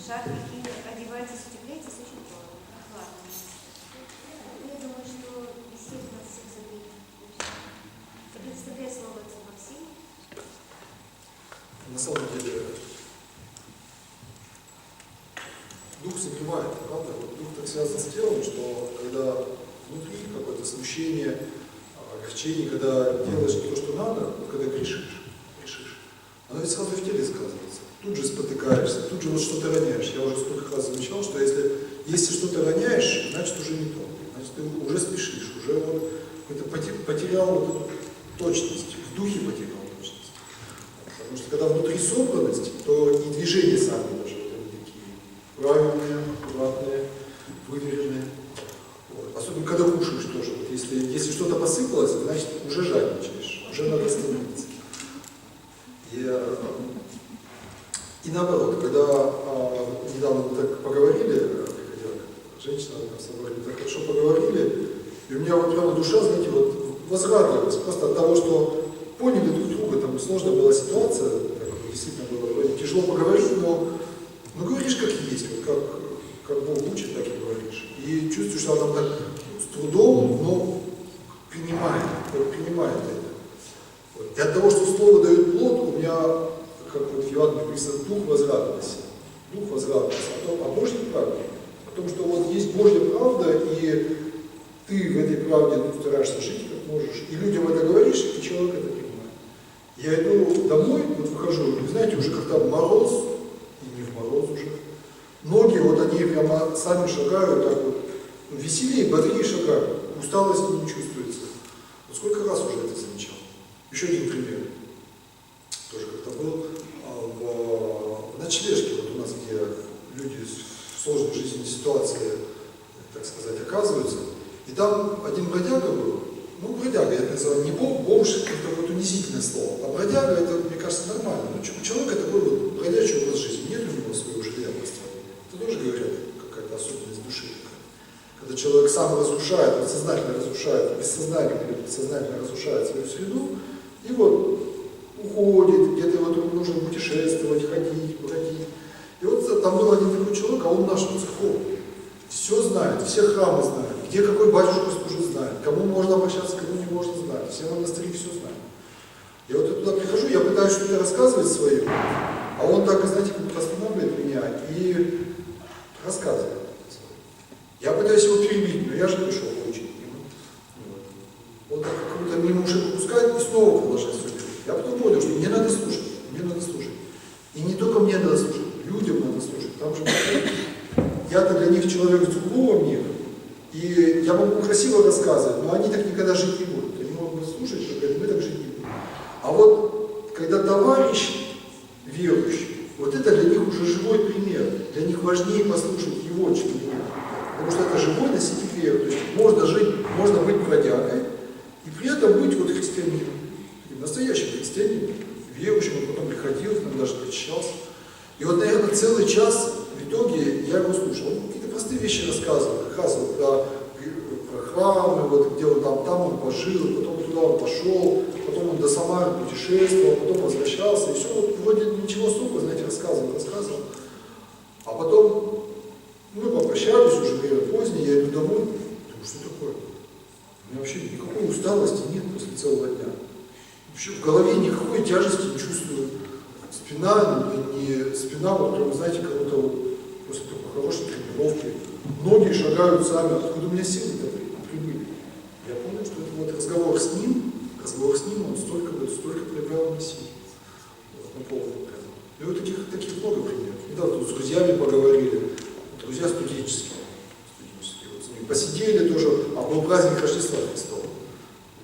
шарфики одеваются, утепляетесь очень прохладно. Я думаю, что беседа нас всех согреет. Предоставляю слово отцу Максиму. На самом деле, дух согревает, правда? Вот дух так связан с телом, что когда внутри какое-то смущение, огорчение, когда делаешь не то, что надо, вот когда грешишь, оно ведь сразу в теле сказывается. Тут же спотыкаешься, тут же вот что-то роняешь. Я уже столько раз замечал, что если что-то роняешь, значит уже не то. Значит, ты уже спешишь, уже вот потерял вот эту точность, в духе потерял точность. Потому что когда внутри собранность, то и движения сами даже вот они такие правильные, аккуратные, выверенные. Вот. Особенно когда кушаешь тоже. Вот если что-то посыпалось, значит уже жадничаешь, уже надо остановиться. И наоборот, когда недавно мы так поговорили, женщина с собой так хорошо поговорили, и у меня вот прямо душа, знаете, вот возрадовалась просто от того, что поняли друг друга, там сложная была ситуация, действительно было вроде тяжело поговорить, но говоришь как есть, вот как Бог учит, так и говоришь. И чувствуешь, что она там так с трудом, но принимает это. Вот. И от того, что слово дает плод, у меня, как вот в Евангелии написано, дух возрадовался. О Божьей правде. О том, что вот есть Божья правда, и ты в этой правде стараешься жить, как можешь, и людям это говоришь, и человек это принимает. Я иду домой, вот выхожу, и знаете, уже как-то мороз, и не в мороз уже. Ноги, вот они прямо сами шагают, так вот, веселее, бодрее шагают, усталости не чувствуется. Вот сколько раз уже это замечал. Еще один пример. Тоже как-то был в ночлежке, вот у нас, где люди в сложной жизненной ситуации, так сказать, оказываются. И там один бродяга был, бродяга, я это называю, не бомж, это вот унизительное слово, а бродяга, это, мне кажется, нормально. Но у человека такой вот бродячий образ жизни, нет у него своего жилья пространства. Это тоже, говорят, какая-то особенность души такая. Когда человек сам разрушает, подсознательно разрушает, бессознательно или подсознательно разрушает свою среду, и вот уходит, где-то вот ему нужно путешествовать, ходить, бродить. И вот там был один такой человек, а он наш церковный. Все знает, все храмы знает, где какой батюшка служит знает, кому можно обращаться, кому не можно знать, все монастыри все знают. И вот я туда прихожу, я пытаюсь что-то рассказывать свое, а он так, знаете, как будто останавливает меня и рассказывает. Я пытаюсь его перебить, но я же пришел поучить. Он так как-то мимо ушей пропускает и снова продолжает все делать. Я потом понял, что мне надо слушать. И не только мне надо слушать, людям надо слушать. Там же я-то для них человек с другого мира. И я могу красиво рассказывать, но они так никогда жить не будут. Они могут слушать, что говорят, мы так жить не будем. А вот когда товарищ верующий, вот это для них уже живой пример. Для них важнее послушать его, чем его. Потому что это живой носитель веры. То есть можно жить, можно быть бродягой, и при этом быть вот христианином. Настоящим христианином, верующим, он потом приходил, к нам даже причащался. И вот, наверное, целый час в итоге я его слушал. Он какие-то простые вещи рассказывал про храмы, вот, где он там он пожил, потом туда он пошел, потом он до Самары путешествовал, потом возвращался, и все, вот, вроде ничего особого, знаете, рассказывал. А потом мы попрощались, уже время позднее, я иду домой, думаю, что такое? У меня вообще никакой усталости нет после целого дня. Вообще в голове никакой тяжести не чувствую. Спина, вот прям, знаете, как будто вот после такой хорошей тренировки. Ноги шагают сами, откуда у меня силы-то прибыли. Я понял, что это вот разговор с ним, он столько проявлял мне сил. Вот, на полную прямо. И вот таких много примеров. Недавно тут с друзьями поговорили, друзья студенческие. Вот с ними посидели тоже, а был праздник Рождества Христова.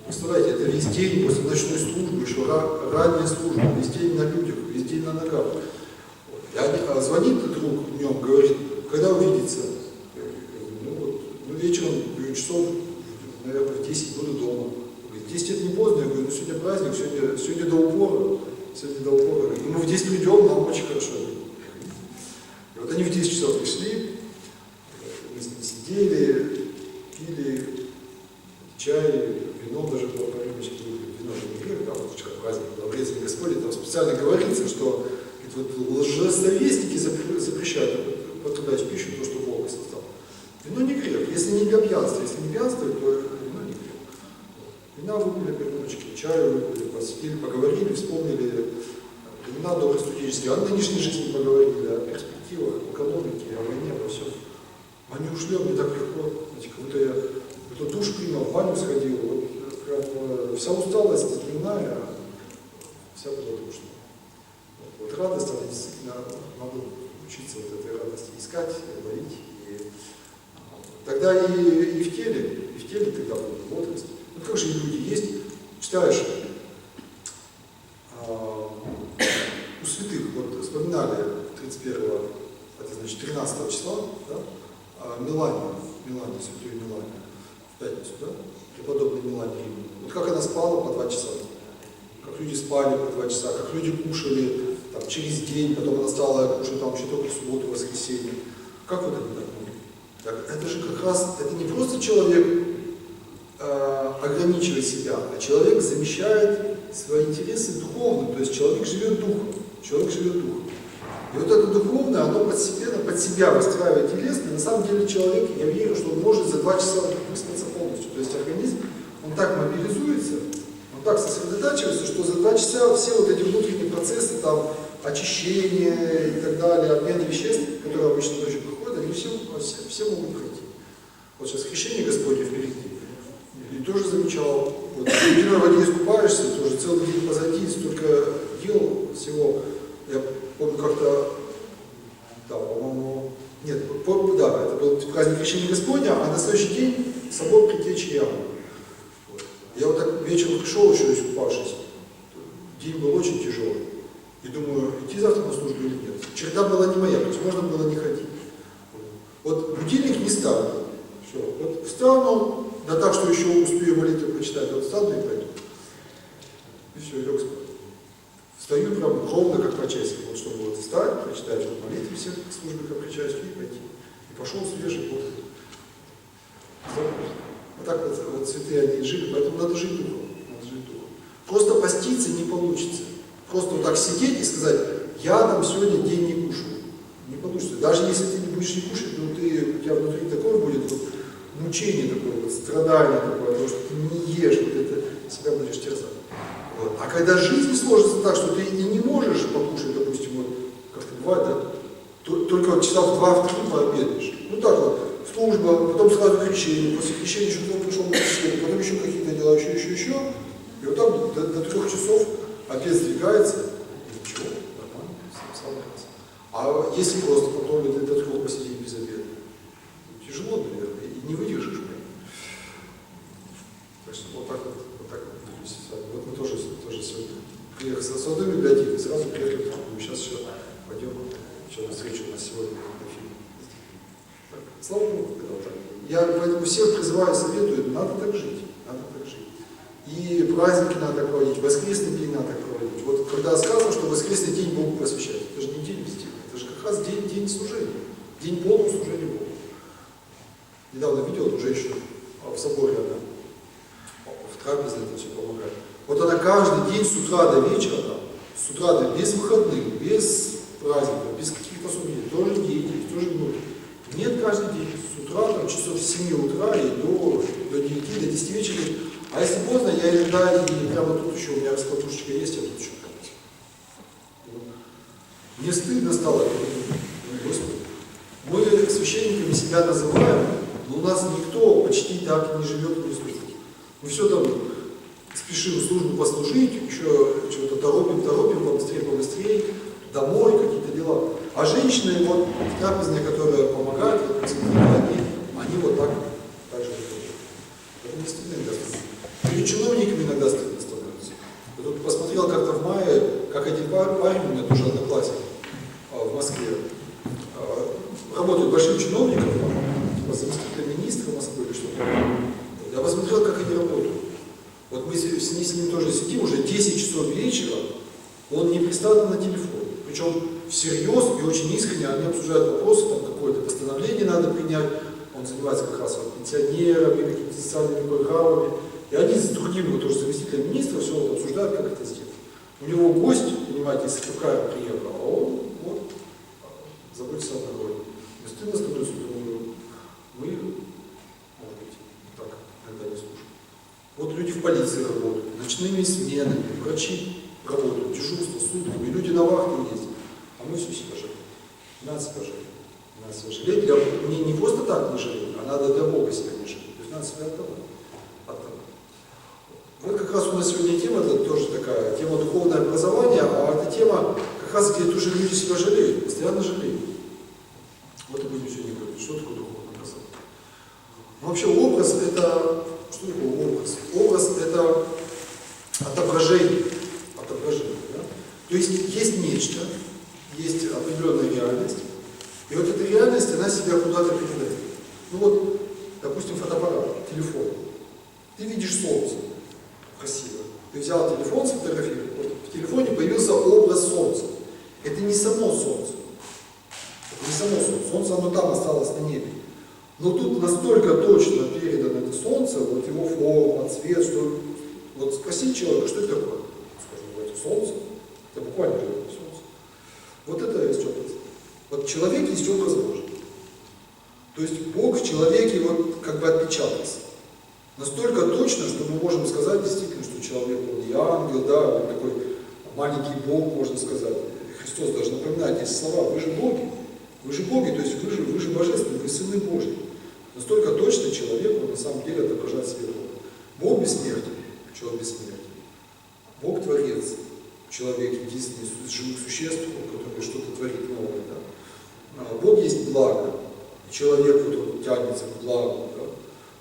Представляете, это весь день после ночной службы, еще ранняя служба, весь день на людях, весь день на ногах. И звонит друг днем, говорит, когда увидеться? Я говорю, вечером, 9 часов, наверное, в 10 буду дома. Говорит, 10 это не поздно, я говорю, сегодня праздник, сегодня до упора. Говорит, мы в 10 придем, нам очень хорошо. И вот они в 10 часов пришли, мы с ними сидели, пили чай, вино даже было по рюмочке, вино же не пьют, да, вот вчера праздник был, обрезанный Господень, там специально говорится, что вот словесники запрещают употреблять пищу, то, что Бог создал. Вино не грех. Если не для пьянства, если не пьянствует, то вино не грех. Вина выпили перед ручки, чаю выпили, посидели, поговорили, вспомнили времена добрые студенческие, о нынешней жизни поговорили, о перспективах, о экономике, о войне, обо всем. Они ушли, мне так легко, знаете, как будто я душ принял, в баню сходил, вот прям вся усталость дневная, вся была душная. Вот радость, она действительно, надо учиться вот этой радости искать, ловить. И тогда и в теле тогда будет бодрость. Ну как же люди есть, читаешь, у святых, вот вспоминали 31-го, это значит 13 числа, да, Меланию, святую Меланию, в пятницу, да, преподобная Мелания Римляна. Вот как она спала по 2 часа, как люди спали по 2 часа, как люди кушали там, через день, потом она стала кушать там еще только в субботу, воскресенье. Как вот это так было? Так, это же как раз, это не просто человек ограничивает себя, а человек замещает свои интересы духовным, то есть человек живет духом. И вот это духовное, оно постепенно под себя выстраивает телесно. На самом деле человек, я верю, что он может за 2 часа выспаться полностью. То есть организм, он так мобилизуется, он так сосредотачивается, что за 2 часа все вот эти внутренние процессы, там, очищение и так далее, обмен веществ, которые обычно ночью проходят, они все могут пройти. Вот сейчас крещение Господне впереди. И тоже замечал, вот, в ледяной воде искупаешься, тоже целый день позади, столько дел всего. Я помню как-то, да, по-моему, нет, да, это был праздник крещения Господня, а на следующий день собор Предтечи Иоанна. Вот. Я вот так вечером пришел еще искупавшись, день был очень тяжелый. И думаю, идти завтра на службу или нет. Череда была не моя, то есть можно было не ходить. Вот будильник не ставлю. Все. Вот встану, да так, что еще успею молитву прочитать, вот встану и пойду. И все, лег спать. Встаю прям ровно как по часику, вот, чтобы вот встать, прочитать вот молитвы всех службы как причастию и пойти. И пошел свежий вот. Вот так вот святые они жили, поэтому надо жить духом. Просто поститься не получится. Просто вот так сидеть и сказать, я там сегодня день не кушаю. Не получится. Даже если ты не будешь не кушать, но у тебя внутри такое будет вот, мучение такое, вот, страдание такое, потому что ты не ешь, вот это себя будешь терзать. Вот. А когда жизнь сложится так, что ты и не можешь покушать, допустим, вот, как-то бывает, да, только вот часа в 2-3 пообедаешь. Ну так вот, служба, потом сразу крещение, после крещения еще кто пришел на крещение, потом еще какие-то дела, еще. И вот так до 3 часов опять сдвигается, и ничего, нормально, самое раз. А если просто потом до 3 посидеть без обеда, тяжело, наверное, и не выдержишь. Так что вот так вот с вами. Вот мы тоже сегодня приехали с основной библиотекой, сразу приехали, сейчас еще пойдем, еще на встречу у нас сегодня на фильм. Слава Богу, когда вот так. Я поэтому всех призываю, советую, надо так жить. И праздники надо проводить, воскресные дни надо проводить. Вот когда сказано, что воскресный день Богу посвящать, это же не день вести, это же как раз день служения, день полного служения Богу. Недавно видел эту женщину в соборе, она в трапезе это все помогает. Вот она каждый день с утра до вечера, без выходных, без праздников, без каких-то особенностей, тоже деятельность, тоже минуты. Нет каждый день, с утра, там, часов с 7 утра и до 9, до 10 вечера. А если поздно, я иногда и прямо тут еще, у меня раскладушечка есть, я тут еще вот. Мне стыдно стало, Господи. Мы священниками себя называем, но у нас никто почти так и не живет в службе. Мы все там спешим службу послужить, еще что-то торопим, побыстрее, домой, какие-то дела. А женщины, вот трапезные, которые помогают, они вот так же живут. Это не стыдно иногда. Перед чиновниками иногда стыдно становится. Я тут посмотрел как-то в мае, как один парень, у меня тоже одноклассник в Москве, работает большим чиновником, типа заместителем министра Москвы или что-то. Я посмотрел, как они работают. Вот мы с ним тоже сидим, уже 10 часов вечера, он непрестанно на телефоне. Причем всерьез и очень искренне они обсуждают вопросы, там какое-то постановление надо принять, он занимается как раз вот, пенсионерами, какими-то социальными программами. И они с другим, вот, тоже заместителем министра, все вот обсуждают, как это сделать. У него гость, понимаете, из Края приехал, а он вот ночными сменами, врачи работают, дежурство, сутками, люди на вахте есть, а мы все себя жалеем. Надо себя жалеть. Надо себя жалеть. Не просто так не жалеть, а надо для Бога себя не жалеть. То есть надо себя отдавать. Вот как раз у нас сегодня тема, это тоже такая, тема духовное образование, а эта тема как раз, где тоже люди себя жалеют, постоянно жалеют. Вот и будем сегодня говорить, что такое духовное образование. Ну, вообще образ это, что такое образ? Образ это отображение. Да? То есть нечто, есть определенная реальность, и вот эта реальность, она себя куда-то передает. Ну вот, допустим, фотоаппарат, телефон. Ты видишь солнце. Красиво. Ты взял телефон, сфотографировал. Вот в телефоне появился образ солнца. Это не само солнце. Это не само солнце. Солнце, оно там осталось на небе. Но тут настолько точно передано это солнце, вот его форма, цвет, что вот спросить человека, что это такое? Скажем, это солнце. Это буквально солнце. Вот это есть образ. Вот человек есть образ Божий. То есть Бог в человеке вот как бы отпечатался. Настолько точно, что мы можем сказать действительно, что человек он и ангел, да, он такой маленький Бог, можно сказать. Христос даже напоминает эти слова, вы же боги, то есть вы же божественны, вы сыны Божьи. Настолько точно человек, он на самом деле отображает себе Бога. Бог бессмертен, человек бессмертен. Бог творец, человек единственный из живых существ, который что-то творит новое. Да. Бог есть благо, человек вот он тянется к благу. Да.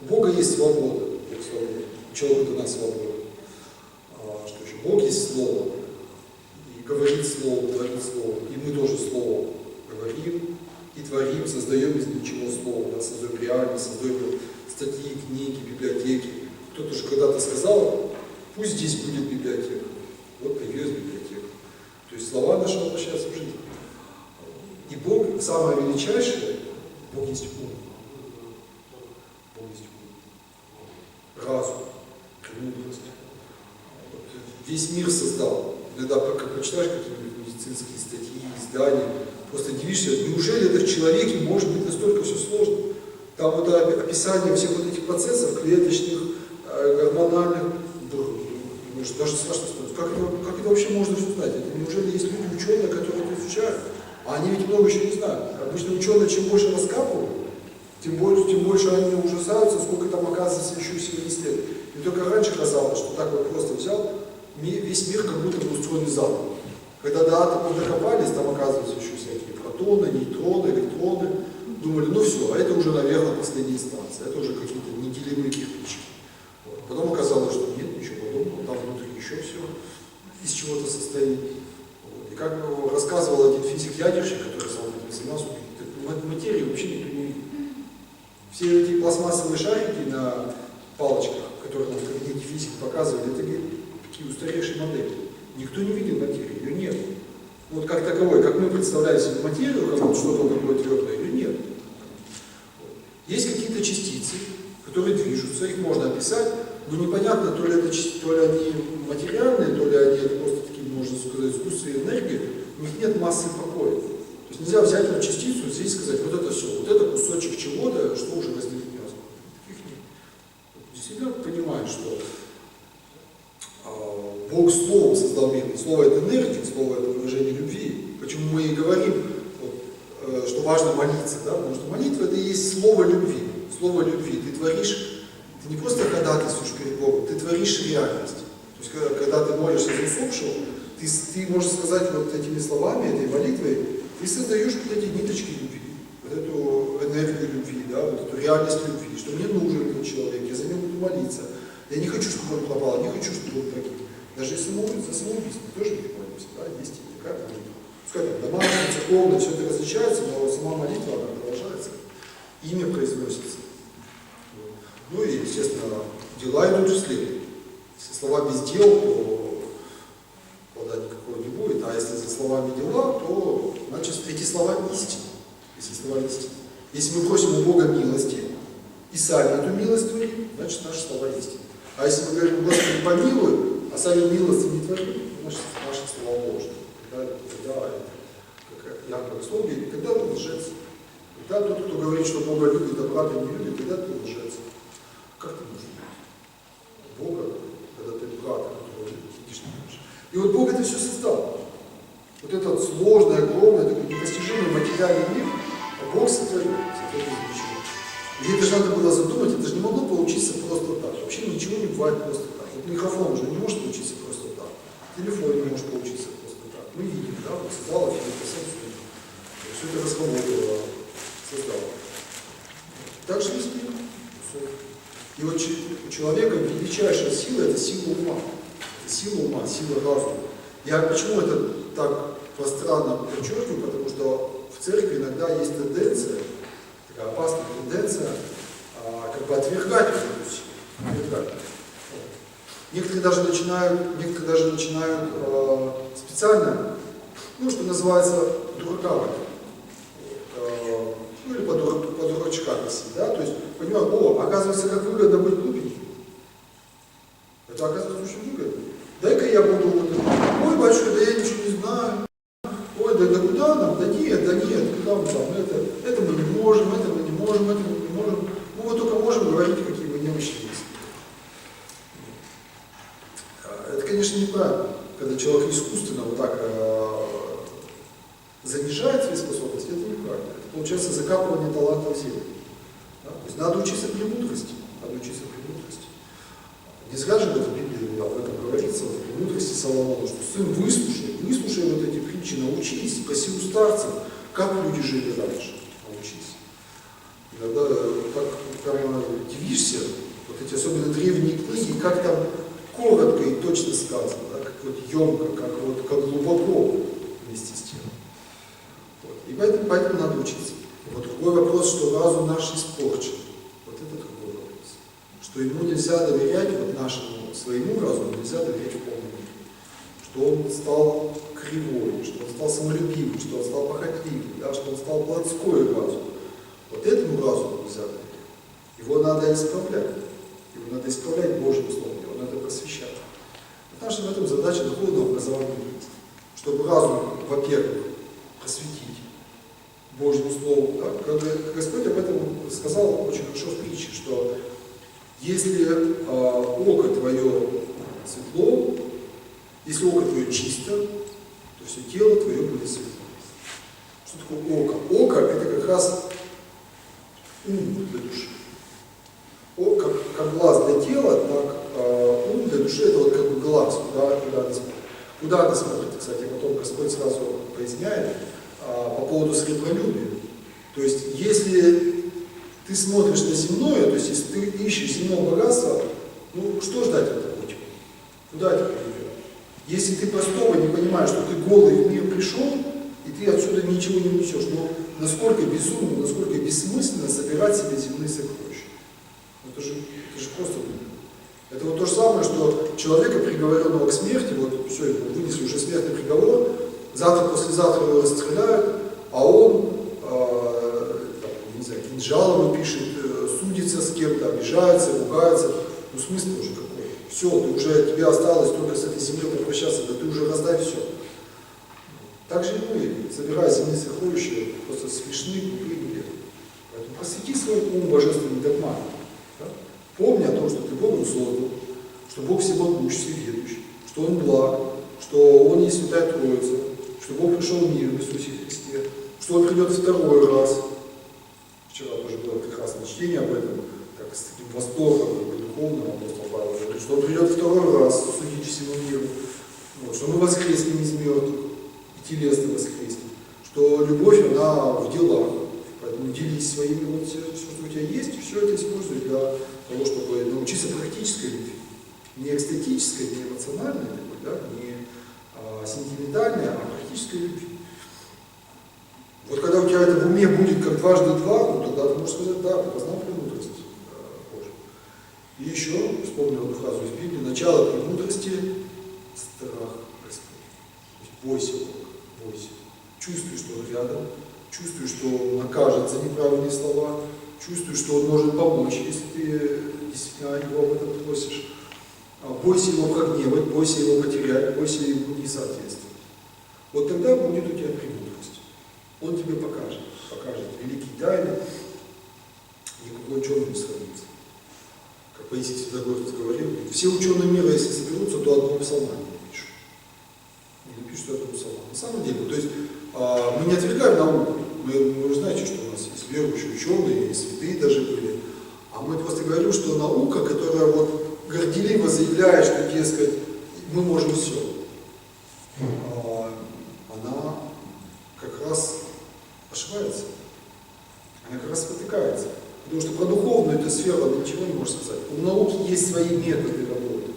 У Бога есть свобода, человек дана свобода. Что еще? Бог есть Слово. И говорит Слово, творит Слово. И мы тоже Слово говорим и творим, создаем из ничего Слово. Да? Создаем реальность, создаем статьи, книги, библиотеки. Кто-то же когда-то сказал, пусть здесь будет библиотека. Вот появилась библиотека. То есть слова наши воплощаются в жизнь. И Бог, самое величайшее, Бог есть ум. Бог есть ум. Разум, премудрость. Весь мир создал. Иногда, как прочитаешь какие-нибудь медицинские статьи, издания, просто удивишься, неужели это в человеке может быть настолько все сложно? Там вот описание всех вот этих процессов, клеточных, гормональных, даже страшно становится. Как это вообще можно все знать? Это неужели есть люди, ученые, которые это изучают? А они ведь много еще не знают. Обычно ученые, чем больше раскапывают, тем больше они ужасаются, сколько там оказывается еще всего исследований. И только раньше казалось, что так вот просто взял, весь мир как будто бы устроен из атомов. Когда до атомов докопались, там оказываются еще всякие протоны, нейтроны, электроны. Думали, ну все, а это уже, наверное, последняя инстанция, это уже какие-то неделимые кирпичики. Вот. Потом оказалось, что нет, ничего подобного, там внутри еще все из чего-то состоит. Вот. И как рассказывал один физик-ядерщик, который сам этим занимался, материи вообще никто не видит. Все эти пластмассовые шарики на палочках, которые нам в кабинете физики показывали, это такие устаревшие модели. Никто не видел материю, ее нет. Вот как таковой, как мы представляем себе материю, как вот что-то такое твердое, ее нет. Есть какие-то частицы, которые движутся, их можно описать, но непонятно, то ли они материальные, то ли они это просто такие, можно сказать, искусственные энергии, у них нет массы покоя. То есть нельзя взять вот частицу, здесь сказать, вот это все, вот это кусочек чего-то, что уже разделить невозможно. Таких нет. Действительно понимаем, что Бог Словом создал мир. Слово это энергия, слово это выражение любви. Почему мы и говорим, вот, что важно молиться, да? Потому что молитва это и есть слово любви. Слово любви. Ты творишь, ты не просто ходатайствуешь перед Богом, ты творишь реальность. То есть когда ты молишься за усопшего, ты можешь сказать вот этими словами, этой молитвой, ты создаешь вот эти ниточки любви, вот эту энергию любви, да? Вот эту реальность любви, что мне нужен этот человек, я за него буду молиться. Я не хочу, чтобы он пропал, не хочу, чтобы он погиб. Даже если за самоубийство тоже не молимся, да, есть и такая молитва. Пускай там домашняя, церковная, все это различается, но сама молитва, она продолжается. Имя произносится. Ну и, естественно, дела идут вслед. Если слова без дел, то плода никакого не будет, а если за словами дела, то, значит, эти слова истины. Если слова истины. Если мы просим у Бога милости и сами эту милость творим, значит, наши слова истины. А если мы говорим, Господи, помилуй, а сами милости не творим, значит, наши слова ложны. Тогда это яркое слово, тогда ты лжец. Тогда тот, кто говорит, что Бога любит, а брата не любит, тогда ты лжец. Как ты можешь любить Бога, когда ты брата, это все создал. Вот этот сложный, огромный, такой непостижимый материальный мир, а Бог сотворил ничего. И это же надо было задумать, это же не могло получиться просто так. Вообще ничего не бывает просто так. Вот микрофон уже не может получиться просто так. Телефон не может получиться просто так. Мы видим, да, вот создала философию, все это разработала, создала. Так же и мир. И вот у человека величайшая сила – это сила ума. Это сила ума, сила разума. Я почему это так пространно подчеркиваю, потому что в церкви иногда есть тенденция, такая опасная тенденция, как бы отвергать эту силу. Отвергать. Некоторые даже начинают специально, ну, что называется, дурака, ну, или по дурачка носить, да, то есть, понимаю, оказывается, как выгодно быть глупеньким. Это, оказывается, очень выгодно. Дай-ка я буду, ой, батюшка, да я ничего не знаю, ой, да куда нам, да нет, куда мы там, это мы не можем, это мы не можем, ну, мы только можем говорить, какие мы немощные есть. Это, конечно, неправильно, когда человек искусственно вот так занижает свои способности, это неправильно. Это получается закапывание таланта в землю. Да? То есть надо учиться премудрости. Не зря же в этой Библии об этом говорится, в премудрости Соломона, что сын, выслушай вот эти притчи, научись, спроси у старцев, как люди жили раньше, научись. Иногда так прямо удивишься, вот эти особенно древние книги, как там коротко и точно сказано, да? Как вот емко, как глубоко вместе с тем. Вот. И поэтому надо учиться. Вот другой вопрос, что разум наш испорчен. Вот это другой вопрос. Что ему нельзя доверять, вот нашему, своему разуму нельзя доверять в полной мере. Что он стал кривой, что он стал самолюбивым, что он стал похотливым, да? Что он стал плотской разум. Вот этому разуму нельзя доверять. Его надо исправлять. Его надо исправлять Божьим Словом, его надо просвещать. Вот наша в этом задача духовного образования есть. Чтобы разум, во-первых, просветить Божьему Слову. Да? Когда Господь об этом сказал очень хорошо в притче, что если око твое светло, если око твое чисто, то все тело твое будет светло. Что такое око? Око – это как раз ум для души. Как глаз для тела, так ум для души – это вот как бы глаз, куда ты смотришь. Кстати, потом Господь сразу поясняет по поводу сребролюбия. То есть, если ты смотришь на земное, то есть, если ты ищешь земное богатство, ну, что ждать от этого пути? Куда это приведет? Если ты простого не понимаешь, что ты голый в мир пришел, и ты отсюда ничего не унесешь, но насколько безумно, насколько бессмысленно собирать себе земные сокровища. Это же просто... Это вот то же самое, что человека, приговоренного к смерти, вот все, ему вынесли уже смертный приговор, завтра, послезавтра его расстреляют, а он, не знаю, кинжалом пишет, судится с кем-то, обижается, ругается. Ну, смысл уже какой? Все, тебе осталось только с этой землей попрощаться, да ты уже раздай все. Так же и мы, собирая земные сокровища, просто смешны, глупые. Поэтому просвети свой ум божественным догматом. Да? Помни о том, что ты Богом создан, что Бог всемогущ, всеведущий, что Он благ, что Он есть Святая Троица, что Бог пришел в мир в Иисусе Христе, что Он придет второй раз. Вчера тоже было прекрасное чтение об этом, как с таким восторгом духовным апостол Павел говорит, что Он придет второй раз судить всему миру, вот, что мы воскреснем из мертвых, и телесно воскреснем, что любовь, она в делах. Поэтому делись своими, вот все, что у тебя есть, все это используй для того, чтобы научиться практической любви. Не экстатической, не эмоциональной, да, не сентиментальной, а практической любви. Вот когда у тебя это в уме будет как дважды два, ну тогда ты можешь сказать, да, ты познал премудрость Божию. И еще, вспомнил одну фразу из Библии, начало премудрости – страх Господь. То есть бойся Бога, бойся. Чувствуй, что Он рядом. Чувствую, что Он накажет за неправильные слова, чувствую, что Он может помочь, если ты действительно Его об этом просишь. Бойся Его прогневать, бойся Его потерять, бойся Ему не соответствовать. Вот тогда будет у тебя премудрость. Он тебе покажет великие тайны, никакой ученый не сравнится. Как Паисий Святогорец говорил, все ученые мира, если соберутся, то одного псалма не напишут. пишут этому самому. На самом деле, то есть мы не отвергаем науку. Вы знаете, что у нас есть верующие ученые, и святые даже были. А мы просто говорим, что наука, которая вот горделиво заявляет, что, дескать, мы можем все, она как раз ошибается. Она как раз спотыкается. Потому что про духовную эту сферу она ничего не может сказать. У науки есть свои методы работы.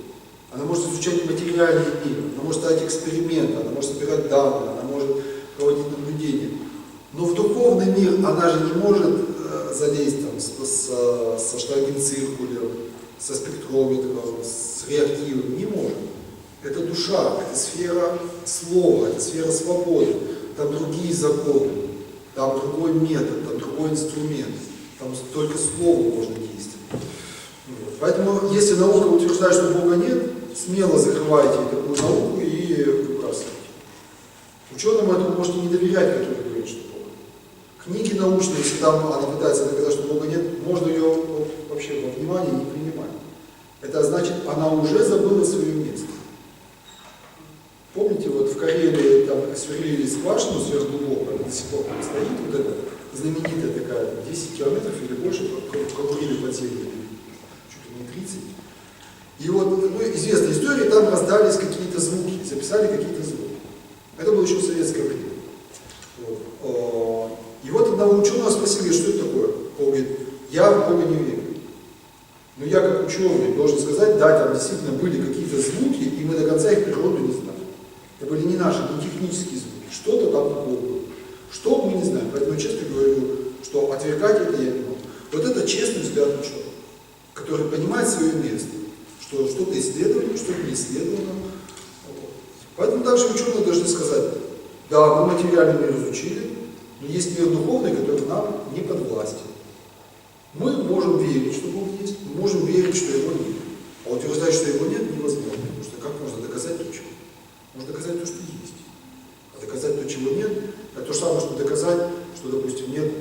Она может изучать материальный мир, она может ставить эксперименты, она может собирать данные, она может проводить наблюдения. Но в духовный мир она же не может залезть там, со штангенциркулем, со спектрометром, с реактивом. Не может. Это душа, это сфера слова, это сфера свободы. Там другие законы, там другой метод, там другой инструмент. Там только словом можно действовать. Поэтому, если наука утверждает, что Бога нет, смело закрывайте такую науку и выбрасывайте. Ученому этому можете не доверять, который говорит, что Бог. Книги научные, если там она пытается доказать, что Бога нет, можно ее вообще во внимание не принимать. Это значит, она уже забыла свое место. Помните, вот в Карелии там сверлили скважину сверхглубокую, до сих пор там стоит вот эта знаменитая такая, 10 километров или больше прокурили подземные, чуть ли не 30. И вот, известная история, там раздались какие-то звуки, записали какие-то звуки. Это было еще в советское время. Вот. И вот одного ученого спросили, что это такое. Он говорит, я в Бога не верю. Но я как ученый должен сказать, да, там действительно были какие-то звуки, и мы до конца их природу не знаем. Это были не наши, не технические звуки. Что-то там такое было. Что мы не знаем. Поэтому я честно говорю, что отвергать это я не могу. Вот это честный взгляд ученого, который понимает свое место. Что что-то исследовано, что-то не исследовано. Вот. Поэтому также ученые должны сказать, да, мы материальный мир изучили, но есть мир духовный, который нам не подвластен. Мы можем верить, что Бог есть, мы можем верить, что Его нет. А утверждать, что Его нет, невозможно. Потому что как можно доказать то, чего? Можно доказать то, что есть. А доказать то, чего нет, это то же самое, что доказать, что, допустим, нет,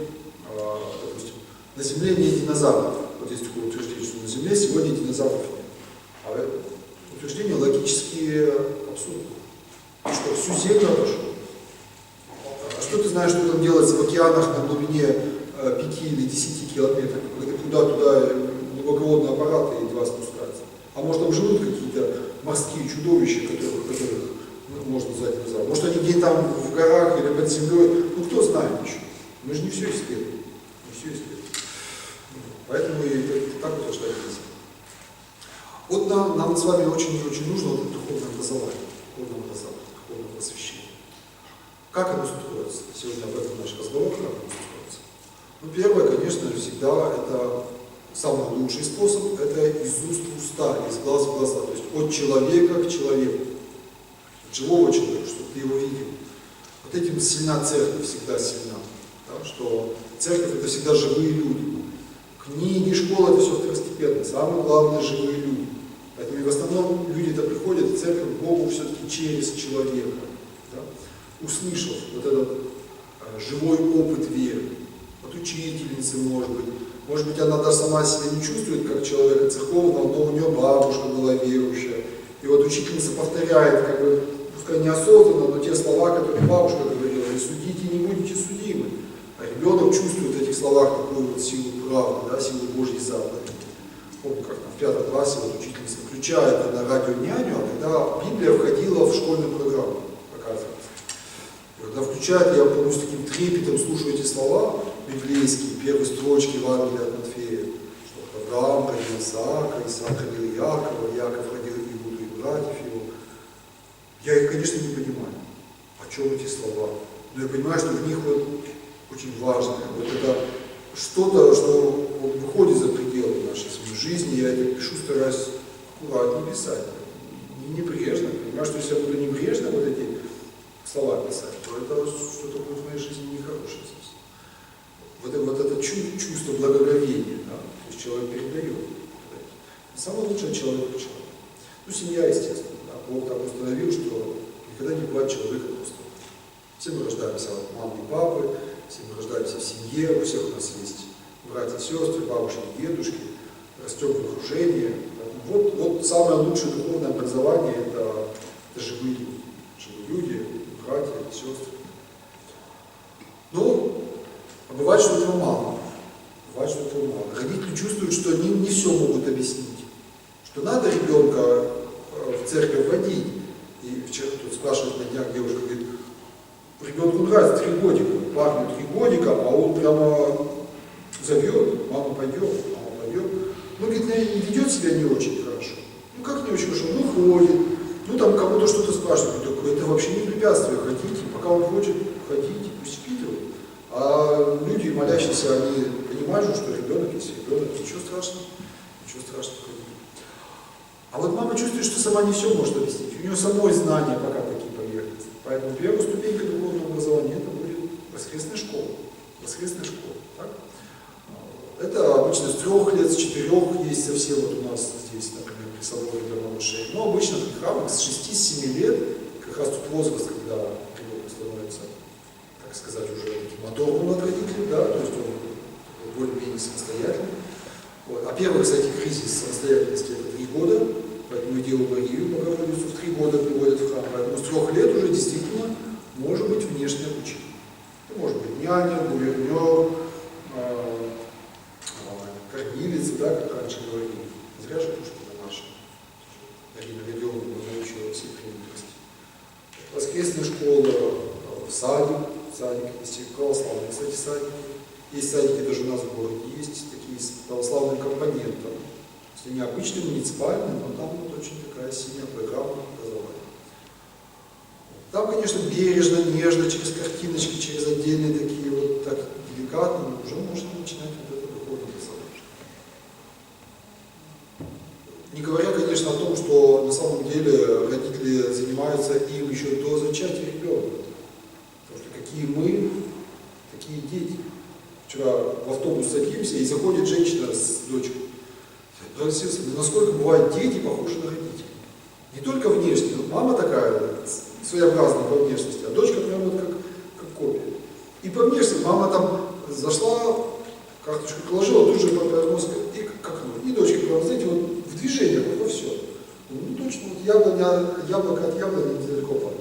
допустим, на Земле нет динозавров. Вот есть такое утверждение, что на Земле сегодня динозавров нет. А это утверждение логически абсурдно. Что всю Землю обошел. А что ты знаешь, что там делается в океанах на глубине 5 или 10 километров, когда туда глубоководные аппараты едва спускаются? А может там живут какие-то морские чудовища, которых можно назвать динозаврами? Может они где-то там в горах или под землей? Ну кто знает еще. Мы же не все исследуем. Не все исследуем. Поэтому и так утверждать нельзя. Вот нам с вами очень и очень нужно вот духовное образование, духовное просвещение. Как оно строится? Сегодня об этом наш разговор, как оно строится. Ну, первое, конечно, всегда это самый лучший способ, это из уст в уста, из глаз в глаза, то есть от человека к человеку, от живого человека, чтобы ты его видел. Вот этим сильна церковь, всегда сильна, да, что церковь это всегда живые люди. Книги, школа это все второстепенно, самое главное живые люди. Поэтому и в основном люди-то приходят в церковь к Богу все-таки через человека, да, услышав вот этот живой опыт веры, от учительницы, может быть, она даже сама себя не чувствует как человека церковного, но у нее бабушка была верующая. И вот учительница повторяет, как бы, пускай неосознанно, но те слова, которые бабушка говорила, не судите, не будете судимы. А ребенок чувствует в этих словах такую вот силу правды, да, силу Божьей заповеди. Помню, как в 5 классе вот учительница включает на радио няню, а тогда Библия входила в школьную программу, оказывается. И когда включает, я помню, с таким трепетом слушаю эти слова библейские, первые строчки Евангелия от Матфея, что Авраам родил Исаака, Исаак родил Якова, Яков родил Иуду и братьев его. Я их, конечно, не понимаю, о чем эти слова, но я понимаю, что в них вот очень важное, вот это что-то, что вот выходит за пределы нашей жизни, я это пишу, стараюсь аккуратно писать, не небрежно, понимаю, что если я буду небрежно вот эти слова писать, то это что-то будет в моей жизни нехорошее совсем. Вот это чувство благоговения, да, то есть человек передает. Самое лучшее человек к человеку. Ну, семья, естественно, да, Бог так установил, что никогда не бывает человека пустого. Все мы рождаемся от мамы и папы, все мы рождаемся в семье, у всех у нас есть братья, сестры, бабушки, дедушки, растем в окружении. Вот самое лучшее духовное образование это живые люди. Живые люди. сестры. Ну, а бывает, что этого мало. Бывает, что этого мало. Родители чувствуют, что они не все могут объяснить. Что надо ребенка в церковь водить. И вчера тут спрашивает на днях девушка, говорит, ребенку нравится 3 годика, парню 3 годика, а он прямо зовет, мама пойдет. Ну, говорит, не ведет себя не очень хорошо. Ну, как не очень хорошо? Ну, ходит. Ну, там кому-то что-то спрашивает. Это вообще не препятствие. Ходите, пока он хочет ходить, пусть впитывает. А люди, молящиеся, они понимают, что ребенок есть ребенок. Ничего страшного. Ничего страшного. А вот мама чувствует, что сама не все может объяснить. У нее самой знания пока такие поверхностные. Поэтому первая ступенька духовного образования это будет воскресная школа. Воскресная школа. Так? Это обычно с 3 лет, с 4 есть совсем, вот у нас здесь, например, при соборе для малышей. Но обычно в храмах с 6-7 лет, как раз тут возраст, когда ребенок становится, так сказать, уже таким оторванным от родителей, да, то есть он более-менее самостоятельный. Вот. А первый, кстати, кризис самостоятельности это 3 года, поэтому и Деву Марию Богородицу в 3 года приводят в храм. Поэтому с 3 лет уже действительно может быть внешнее обучение. Это может быть няня, гувернер, кормилица, да, как раньше говорили. Не зря же Пушкина наша. Арина Веденова научила всей премудрости. Воскресная школа, садик, есть и православные, кстати, садики. Есть садики даже у нас в городе, есть такие с православным компонентом. Если не обычный, муниципальный, но там вот очень такая сильная программа образования. Там, конечно, бережно, нежно, через картиночки, через отдельные такие вот так деликатно, уже можно начинать вот это духовное образование. Не говоря, конечно, о том, что на самом деле родители занимаются им еще до зачатия ребенка. Потому что какие мы, такие дети. Вчера в автобус садимся, и заходит женщина с дочкой. Насколько бывают дети похожи на родителей. Не только внешне, но мама такая своеобразная по внешности, а дочка прям вот как копия. И по внешности мама там зашла, карточку положила, тут же повернулась и к окну. И дочка прям, знаете, вот в движениях, вот во все. Ну точно, вот яблоко от яблони недалеко падает.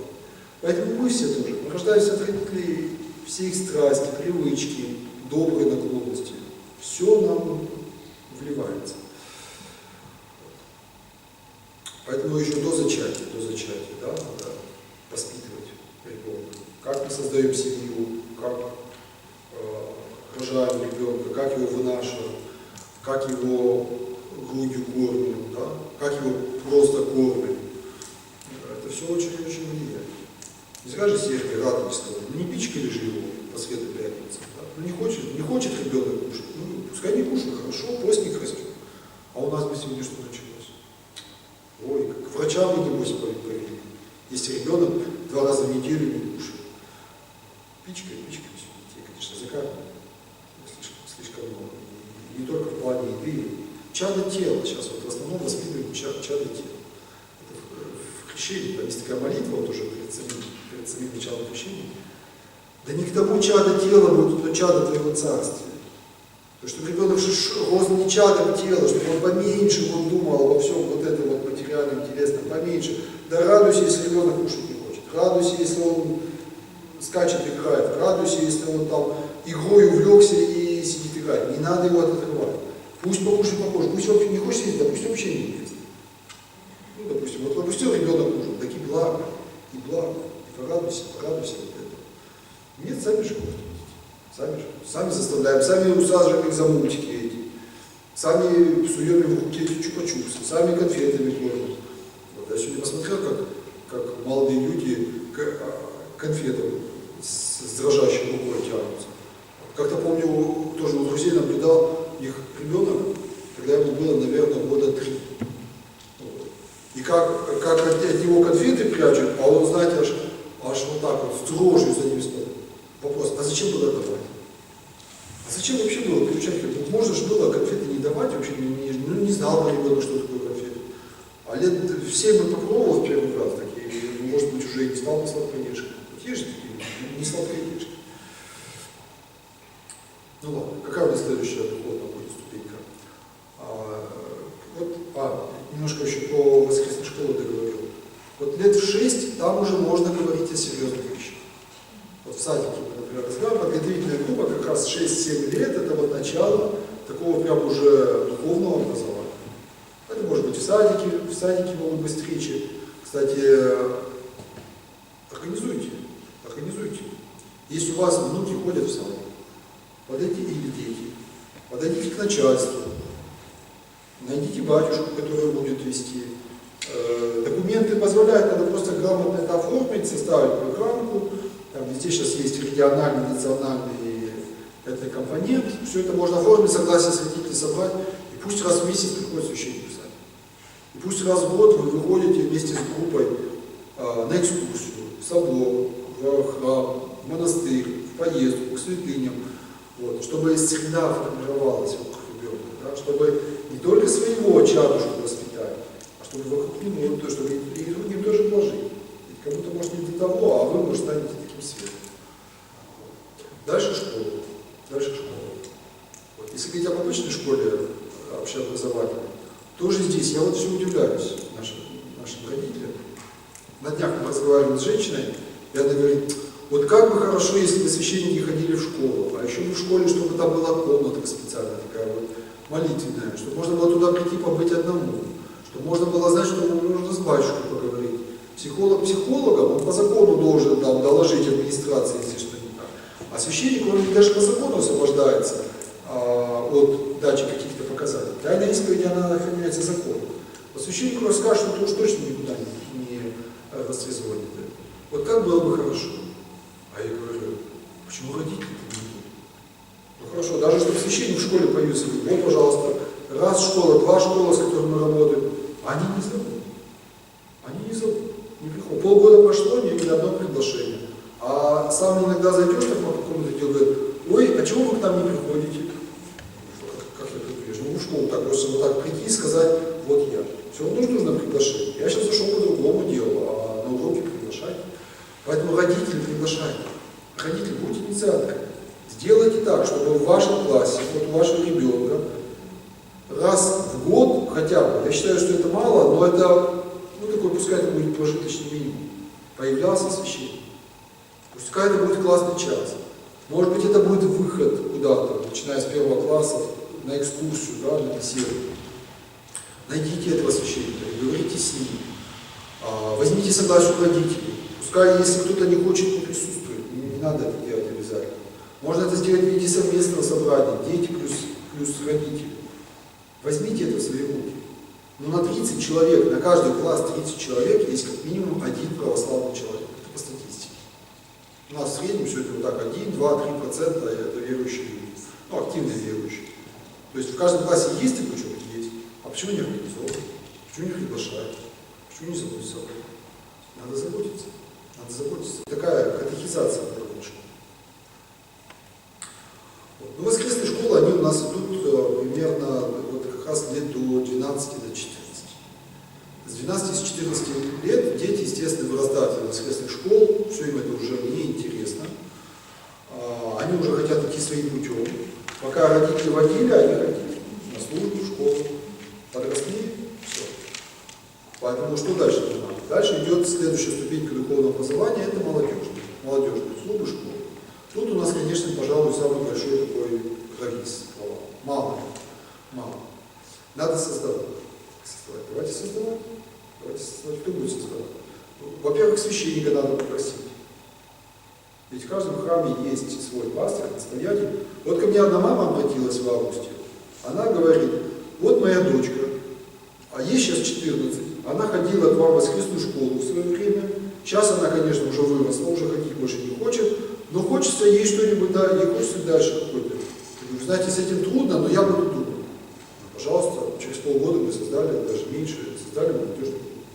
Поэтому мы все тоже. Мы рождаемся от родителей, все их страсти, привычки, добрые наклонности. Все нам вливается. Поэтому еще до зачатия, да, надо воспитывать ребенка. Как мы создаем семью, как рожаем ребенка, как его вынашиваем, как его грудью кормим, да, как его просто кормим. Это все очень-очень влияет. Не зря же Сергий радуется, ну не пичкали же его по среду пятницы. Да? Ну не хочет ребенок кушать, ну пускай не кушает, хорошо, постник растет. А у нас бы сегодня что началось? Ой, как к врачам мы небось повели. Если ребенок 2 раза в неделю не кушает. Пичкой все детей, конечно, закармливают. Слишком много. И не только в плане еды. Чадо тела. Сейчас вот в основном воспитываем чадо тела. Это в крещении, там есть такая молитва, вот уже перед самим началом крещения. Да не к тому чадо тела будет, но чадо твоего царствия. То, что ребенок рос не чадом тела, чтобы он поменьше он думал обо всем вот этом вот материальном, телесном, поменьше. Да радуйся, если ребенок кушать не хочет. Радуйся, если он скачет, играет. Радуйся, если он там игрой увлекся и сидит играть. Не надо его отрывать. Пусть покушает попозже. Пусть он не хочет сидеть, да пусть вообще не ест. Ну, допустим, вот пропустил ребенок ужин, так и благо. И порадуйся вот это. Нет, сами же хотим. Сами заставляем, сами усаживаем их за мультики эти. Сами суем им в руки эти чупа-чупсы, сами конфетами кормим. Вот, я сегодня посмотрел, как молодые люди к конфетам с дрожащей рукой тянутся. Как-то помню, тоже у друзей наблюдал их ребенок, когда ему было, наверное, года 3. Вот. И как от него конфеты прячут, а он, знаете, аж вот так вот, с дрожью за ним смотрит. Вопрос, а зачем туда давать? А зачем вообще было приучать ребенка? Можно же было конфеты не давать, вообще не знал бы ребенок, что такое конфеты. А лет в 7 бы попробовал в первый раз такие, может быть, уже и не стал бы сладкоежкой. Вот есть же такие, не сладкоежки. Ну ладно, какая у нас следующая духовная будет ступенька? Немножко еще по воскресной школе договорил. Вот лет в 6 там уже можно говорить о серьезных вещах. садике, например, разговариваем, подготовительная группа как раз 6-7 лет, это вот начало такого прям уже духовного образования. Это может быть в садике могут быть встречи. Кстати, организуйте. Если у вас внуки ходят в садик, подойдите, или дети, подойдите к начальству, найдите батюшку, который будет вести. Документы позволяют, надо просто грамотно это оформить, составить программку. Там везде сейчас есть региональный, национальный этот компонент. Все это можно оформить, согласие с родителей собрать. И пусть раз в месяц приходит священник писать. И пусть раз в год вы выходите вместе с группой на экскурсию, в собор, в храм, в монастырь, в поездку, к святыням. Вот, чтобы среда формировалась вокруг ребенка, да, чтобы не только своего чадушку воспитать, а чтобы вокруг него, чтобы и другим тоже положить. Ведь кому-то может не до того, а вы, может, станете таким светом. Дальше школа. Вот, если говорить об обычной школе общеобразовательной, тоже здесь я вот все удивляюсь нашим родителям. На днях мы разговаривали с женщиной, и она говорит, вот как бы хорошо, если бы священники ходили в школу, а еще бы в школе, чтобы там была комната специальная такая вот, молитвенная, чтобы можно было туда прийти побыть одному, чтобы можно было знать, что нужно с батюшкой поговорить. Психолог психологом, он по закону должен там доложить администрации, если что не так. А священник, он даже по закону освобождается от дачи каких-то показаний. Тайна исповеди, она охраняется законом. А священнику расскажет, что уж точно никуда не растрезвонит. Вот как было бы хорошо. А я говорю, почему родители не будут? Ну хорошо, даже чтобы священник в школе появился, вот, пожалуйста, раз школа, два школа, с которыми мы работаем, они не зовут. Не приходят. Полгода прошло, ни одно приглашение. А сам иногда зайдешь так по какому-то делу, говорит, ой, а чего вы к нам не приходите? Как я приду? Ну, в школу так просто вот так прийти и сказать, вот я. Все равно нужно приглашение. Я сейчас зашел по другому делу, а на уроке приглашать. Поэтому родители приглашают. Родители, будьте инициаторами. Сделайте так, чтобы в вашем классе, вот у вашего ребенка, раз в год хотя бы, я считаю, что это мало, но это, ну такой, пускай это будет прожиточный минимум, появлялся священник. Пускай это будет классный час. Может быть, это будет выход куда-то, начиная с 1 класса, на экскурсию, да, на беседу. Найдите этого священника, говорите с ним. Возьмите согласие у родителей. Пускай, если кто-то не хочет, не присутствует, не надо это делать обязательно. Можно это сделать в виде совместного собрания, дети плюс родители. Возьмите это в свои руки. Но на 30 человек, на каждый класс 30 человек есть как минимум один православный человек. Это по статистике. У нас в среднем все это вот так 1, 2, 3% это верующие люди. Ну, активные верующие. То есть в каждом классе есть такой человек? Есть. А почему не организовывают? Почему не приглашают? Почему не заботятся об этом? Надо заботиться. Такая катехизация школы. Вот. Ну, воскресные школы, они у нас идут примерно вот как раз лет до 12, до 14. С 12 с 14 лет дети, естественно, вырастают из воскресных школ, все им это уже неинтересно. Они уже хотят идти своим путем. Пока родители водили, они ходили на службу, в школу. Подросли, все. Поэтому что дальше не надо? Дальше идет следующая ступенька духовного образования, это молодежные клубы, школы. Тут у нас, конечно, пожалуй, самый большой такой прогресс. Мало. Надо создавать. Давайте создавать. Кто будет создавать? Во-первых, священника надо попросить. Ведь в каждом храме есть свой пастырь, настоятель. Вот ко мне одна мама обратилась в августе. Она говорит, вот моя дочка, а ей сейчас 14. Она ходила к вам в воскресную школу в свое время. Сейчас она, конечно, уже выросла, уже ходить больше не хочет. Но хочется ей что-нибудь, да, ей хочется дальше какой-то. Знаете, с этим трудно, но я буду думать. Пожалуйста, через полгода мы создали, даже меньше, создали молодежный клуб.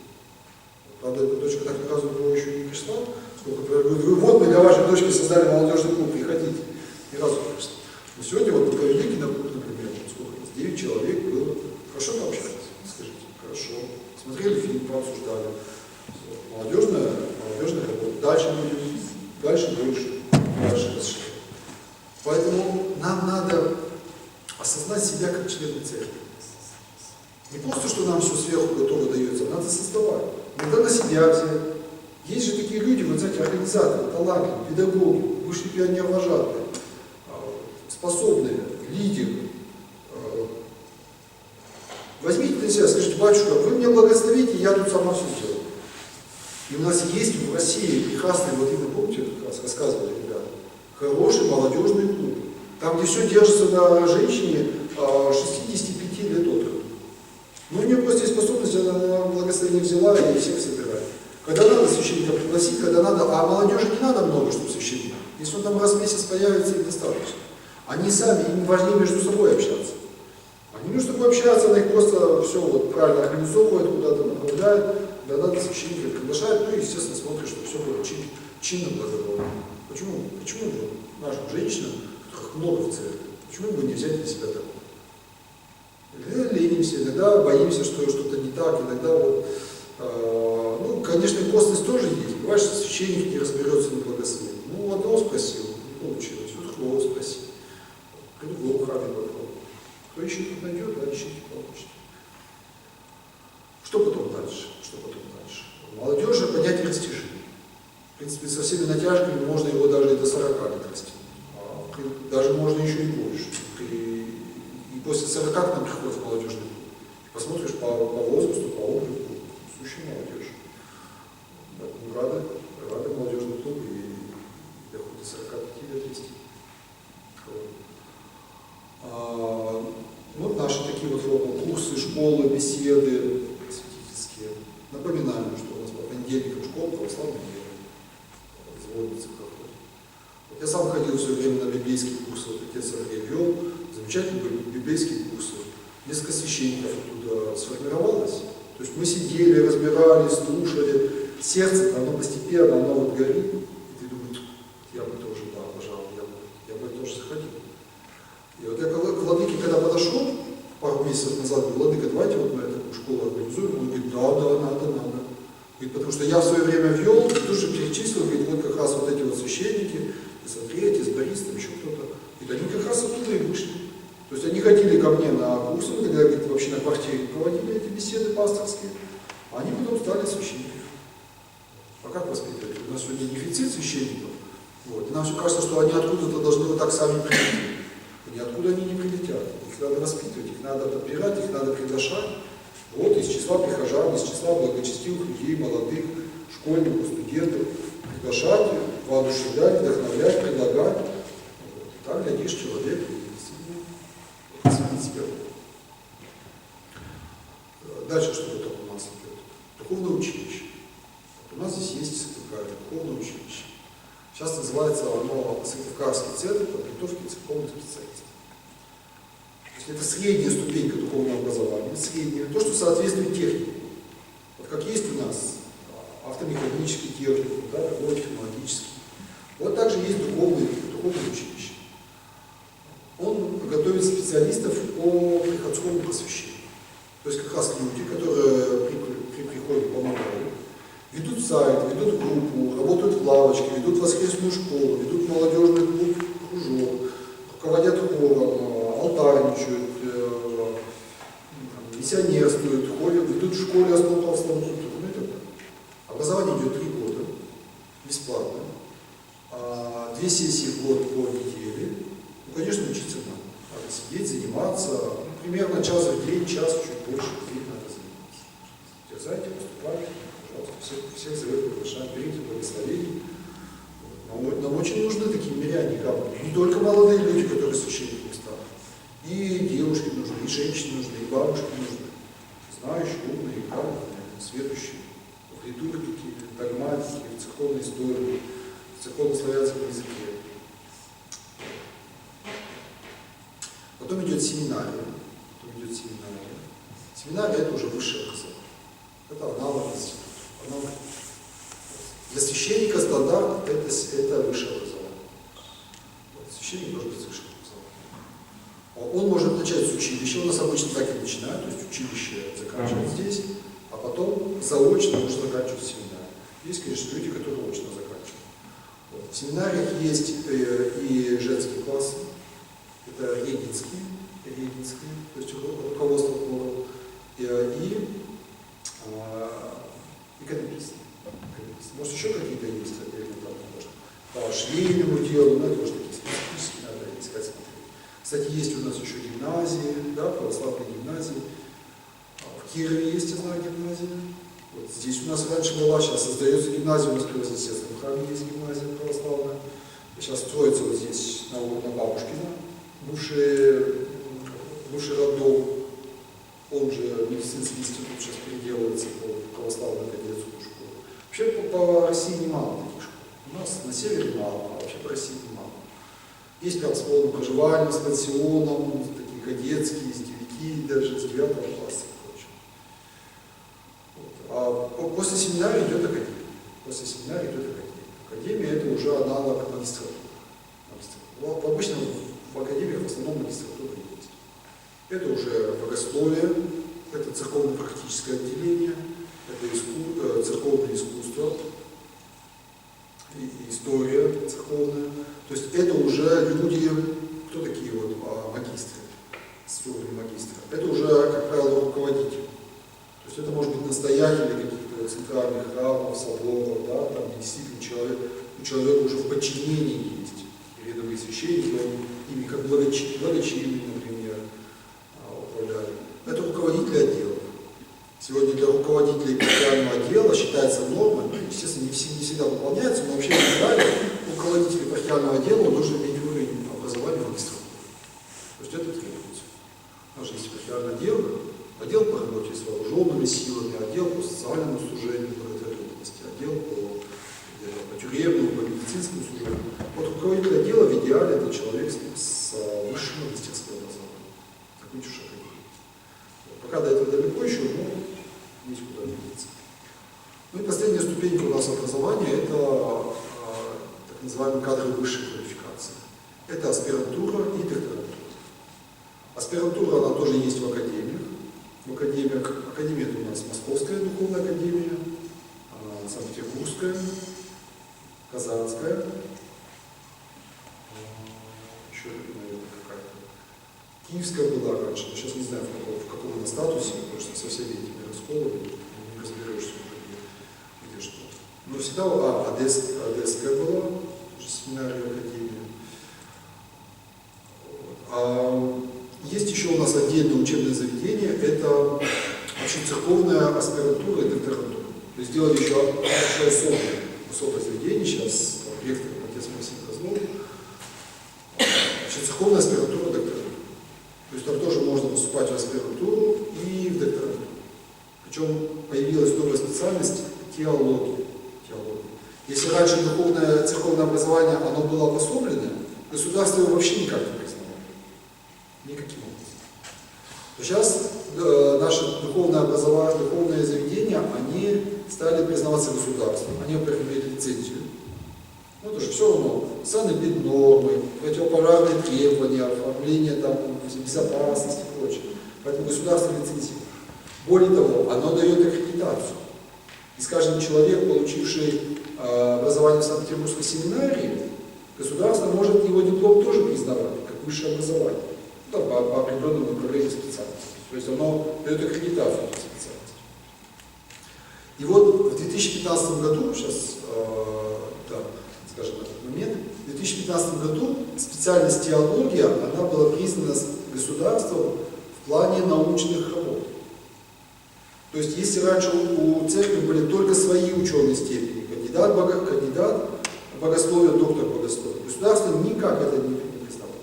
Правда, эта дочка так ни разу его еще не пришла. Вот мы для вашей дочки создали молодежный клуб, приходите. Ни разу не пришла. Но сегодня вот мы провели киноклуб, например, сколько у нас, 9 человек было. Хорошо пообщались, скажите, хорошо. Смотрели фильм, пообсуждали. Молодежная работа. Дальше будем, дальше больше, дальше расширять. Поэтому нам надо осознать себя как члены церкви. Не просто, что нам все сверху готово дается, надо создавать. Иногда на себя взять. Есть же такие люди, вот знаете, организаторы, талантливые, педагоги. бывший пионер-вожатый, способные, лидеры. Возьмите на себя, скажите: батюшка, вы меня благословите, я тут сама все сделаю. И у нас есть в России прекрасный, вот именно помните, как раз рассказывали ребята, хороший молодежный клуб, там, где все держится на женщине 65 лет от роду. Ну, у нее просто есть способность, она благословение взяла и всех собирает. Когда надо священника пригласить, когда надо, а молодежи не надо много, чтобы священник. Если он там раз в месяц появится, их достаточно. Они сами, им важнее между собой общаться. Они между собой общаются, она их просто все вот правильно организовывает, куда-то направляет, когда надо священника приглашает, ну и, естественно, смотрит, что все было чинно, благородно. Почему же нашим женщинам, которых много в церкви, почему бы не взять на себя такое? Иногда ленимся, иногда боимся, что что-то не так, иногда вот, ну, конечно, и косность тоже есть. Бывает, что священник не разберется на благословении. Ну, одного спросил, не получилось, вот другого спросил. При другом храме попробовал. Кто ищет, найдет, да, ищите, получите. Что потом дальше? Молодежи понятие растяжения. В принципе, со всеми натяжками можно его даже и до 40 лет растянуть. Даже можно еще и больше. И после 40 к нам приходит в молодежный клуб. Посмотришь по возрасту, по облику, сущая молодежь. Рады молодежный клуб и доходит до 45 лет вести. Вот наши такие вот формы: курсы, школы, беседы просветительские. Напоминаем, что у нас по понедельникам школа православная вера. Звонится проходит. Вот я сам ходил все время на библейские курсы, вот отец Сергей вел, замечательные библейские курсы. Несколько священников оттуда сформировалось. То есть мы сидели, разбирали, слушали. Сердце, оно постепенно, оно вот горит. И ты думаешь: я бы тоже, да, пожалуй, я бы тоже заходил. И вот я к владыке, когда подошел, пару месяцев назад, говорю: владыка, давайте вот мы такую школу организуем. Он говорит: да, надо. Говорит, потому что я в свое время вел, и тут же перечислил, говорит, вот как раз вот эти вот священники, из Андрея, из Бориса, там еще кто-то. И они как раз оттуда и вышли. То есть они ходили ко мне на курсы, когда, говорит, вообще на квартире проводили эти беседы пасторские, а они потом стали священниками. А как воспитывать? У нас сегодня дефицит священников. Вот. И нам все кажется, что они откуда-то должны вот так сами прийти. И ниоткуда они не прилетят. Их надо воспитывать, их надо подбирать, их надо приглашать. Вот из числа прихожан, из числа благочестивых людей, молодых, школьников, студентов. Приглашать, воодушевлять, вдохновлять, предлагать. Вот. Так, глядишь, человек сменит себя. Дальше что вот у нас идет? Духовное училище. У нас здесь есть Сыктывкаре, духовное училище. Сейчас называется оно Сыктывкарский центр подготовки церковных специалистов. То есть это средняя ступенька духовного образования, средняя, то, что соответствует технике. Вот как есть у нас автомеханический техникум, да, такой технологический. Вот также есть духовное училище. Он готовит специалистов по приходскому просвещению. То есть как раз люди, которые при приходе помогают, ведут сайт, ведут группу, работают в лавочке, ведут воскресную школу, ведут молодежный клуб, кружок, руководят хором, алтарничают, миссионерствуют, ходят, ведут в школе основу православной культуры. Ну и так далее. Образование идет 3 года, бесплатно, 2 сессии в год по неделе. Ну, конечно, учиться надо. Надо сидеть, заниматься, примерно час в день, час, чуть больше в день надо заниматься. Дерзайте, поступайте. Всех зовет, приглашаем, берите благословение. Нам очень нужны такие миряне, не только молодые люди, которые священниками станут. И девушки нужны, и женщины нужны, и бабушки нужны. Знающие, умные, грамотные, сведущие в литургике, в догматике, в церковной истории, в церковно-славянском языке. Потом идет семинария. Семинария – это уже высшее образование. Это аналог института. Для священника стандарт это высшее образование. Священник должен быть с высшим образованием. Он может начать с училища, у нас обычно так и начинают, то есть училище заканчивать здесь, а потом заочно можно заканчивать семинарию. Есть, конечно, люди, которые очно заканчивают. Вот. В семинариях есть и женские классы, это регенские, то есть руководство хором, и иконописцы. Может, еще какие-то есть отдельные там, по швейному делу, ну, это уже такие специфические, надо искать смотреть. Кстати, есть у нас еще гимназии, да, православные гимназии. В Кирове есть, я знаю, гимназия. Вот здесь у нас раньше была, сейчас создается гимназия, у нас в Преобразовском храме есть гимназия православная. Сейчас строится вот здесь на Бабушкина, бывший роддом, он же медицинский институт сейчас переделывается по православной кадетскую школу. Вообще по России немало таких школ. У нас на севере мало, а вообще по России немало. Есть прям с полным проживанием, с пансионом, такие кадетские, издевики, даже с 9 класса и прочее. Вот. А после семинария идет академия. После семинария идет академия. Академия это уже аналог магистратуры. Обычно в академиях в основном магистратура есть. Это уже богословие, это церковно-практическое отделение, это церковное искусство, история церковная. То есть это уже люди, кто такие вот магистры, с уровнем магистра. Это уже, как правило, руководитель. То есть это может быть настоятели каких-то центральных храмов, соборов, да, там действительно у человека уже в подчинении есть рядовые священники, ими как благочинные, например, управляют. Это руководители отделов. Сегодня для руководителей парафиального отдела считается нормой, ну, естественно, не всегда выполняется, но вообще в Израиле руководитель парафиального отдела должен иметь уровень образования магистратуры. То есть это требуется. У нас же есть парафиальное отдел по работе с вооруженными силами, отдел по социальному служению, благотворительности, отдел по тюремному, по медицинскому служению. Вот руководитель отдела в идеале это человек с высшим магистерским образованием, закончивший академию. Пока до этого далеко еще, но есть куда двигаться. Ну и последняя ступенька у нас образования – это так называемые кадры высшей квалификации. Это аспирантура и докторантура. Аспирантура, она тоже есть в академиях. Академия это у нас Московская духовная академия, Санкт-Петербургская, Казанская, еще, наверное, какая-то. Киевская была раньше, но сейчас не знаю, в каком она статусе, потому что со всеми этими расколами не разберешься, где что. Но всегда Одесская была, уже семинария академия. Есть еще у нас отдельное учебное заведение, это общецерковная аспирантура и докторантура. То есть сделали еще особое заведение, сейчас ректор отец Максим Козлов, общецерковная аспирантура и докторантура. То есть там тоже можно поступать в аспирантуру и в докторантуру. Причем появилась новая специальность теология. Если раньше духовное церковное образование оно было обособленное, государство его вообще никак не признавало. Никаким образом. То сейчас наши духовное образование, духовные заведения, они стали признаваться государством. Они, во-первых, имеют лицензию. Ну, это же все равно. Санэпиднормы, противопожарные требования, оформление там, безопасности и прочее. Поэтому государство лицензирует. Более того, оно дает аккредитацию. И, скажем, человек, получивший образование в Санкт-Петербургской семинарии, государство может его диплом тоже признавать, как высшее образование. Ну, по определенному направлению специальности. То есть оно дает аккредитацию этой специальности. И вот в 2015 году, сейчас, скажем, этот момент, в 2015 году специальность теология, она была признана государством в плане научных работ. То есть если раньше у церкви были только свои ученые степени, кандидат богословия, доктор богословия, государство никак это не признавало.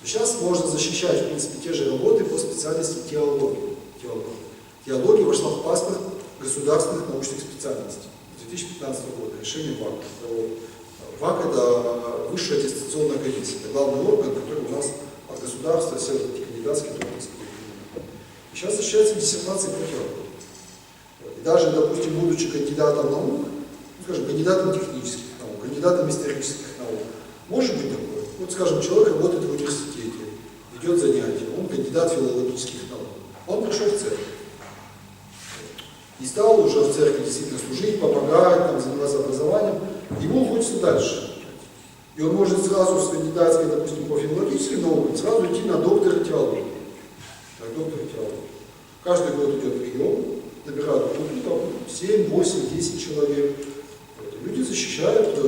Сейчас можно защищать, в принципе, те же работы по специальности теологии. Теология вошла в паспорт государственных научных специальностей 2015 года, решение ВАК. ВАК – это высшая аттестационная комиссия, это главный орган, который у нас от государства все эти кандидатские докторские. И сейчас защищается диссертации по теологии. И даже, допустим, будучи кандидатом наук, скажем, кандидатом технических наук, кандидатом исторических наук, может быть такое. Вот, скажем, человек работает в университете, ведет занятия, он кандидат филологических наук. Он пришел в церковь. И стал уже в церкви действительно служить, помогать, там, заниматься образованием. Ему хочется дальше. И он может сразу с кандидатской, допустим, по филологическим наукам, сразу идти на доктора теологии. Каждый год идет прием, набирают группу, там 7, 8, 10 человек. Люди защищают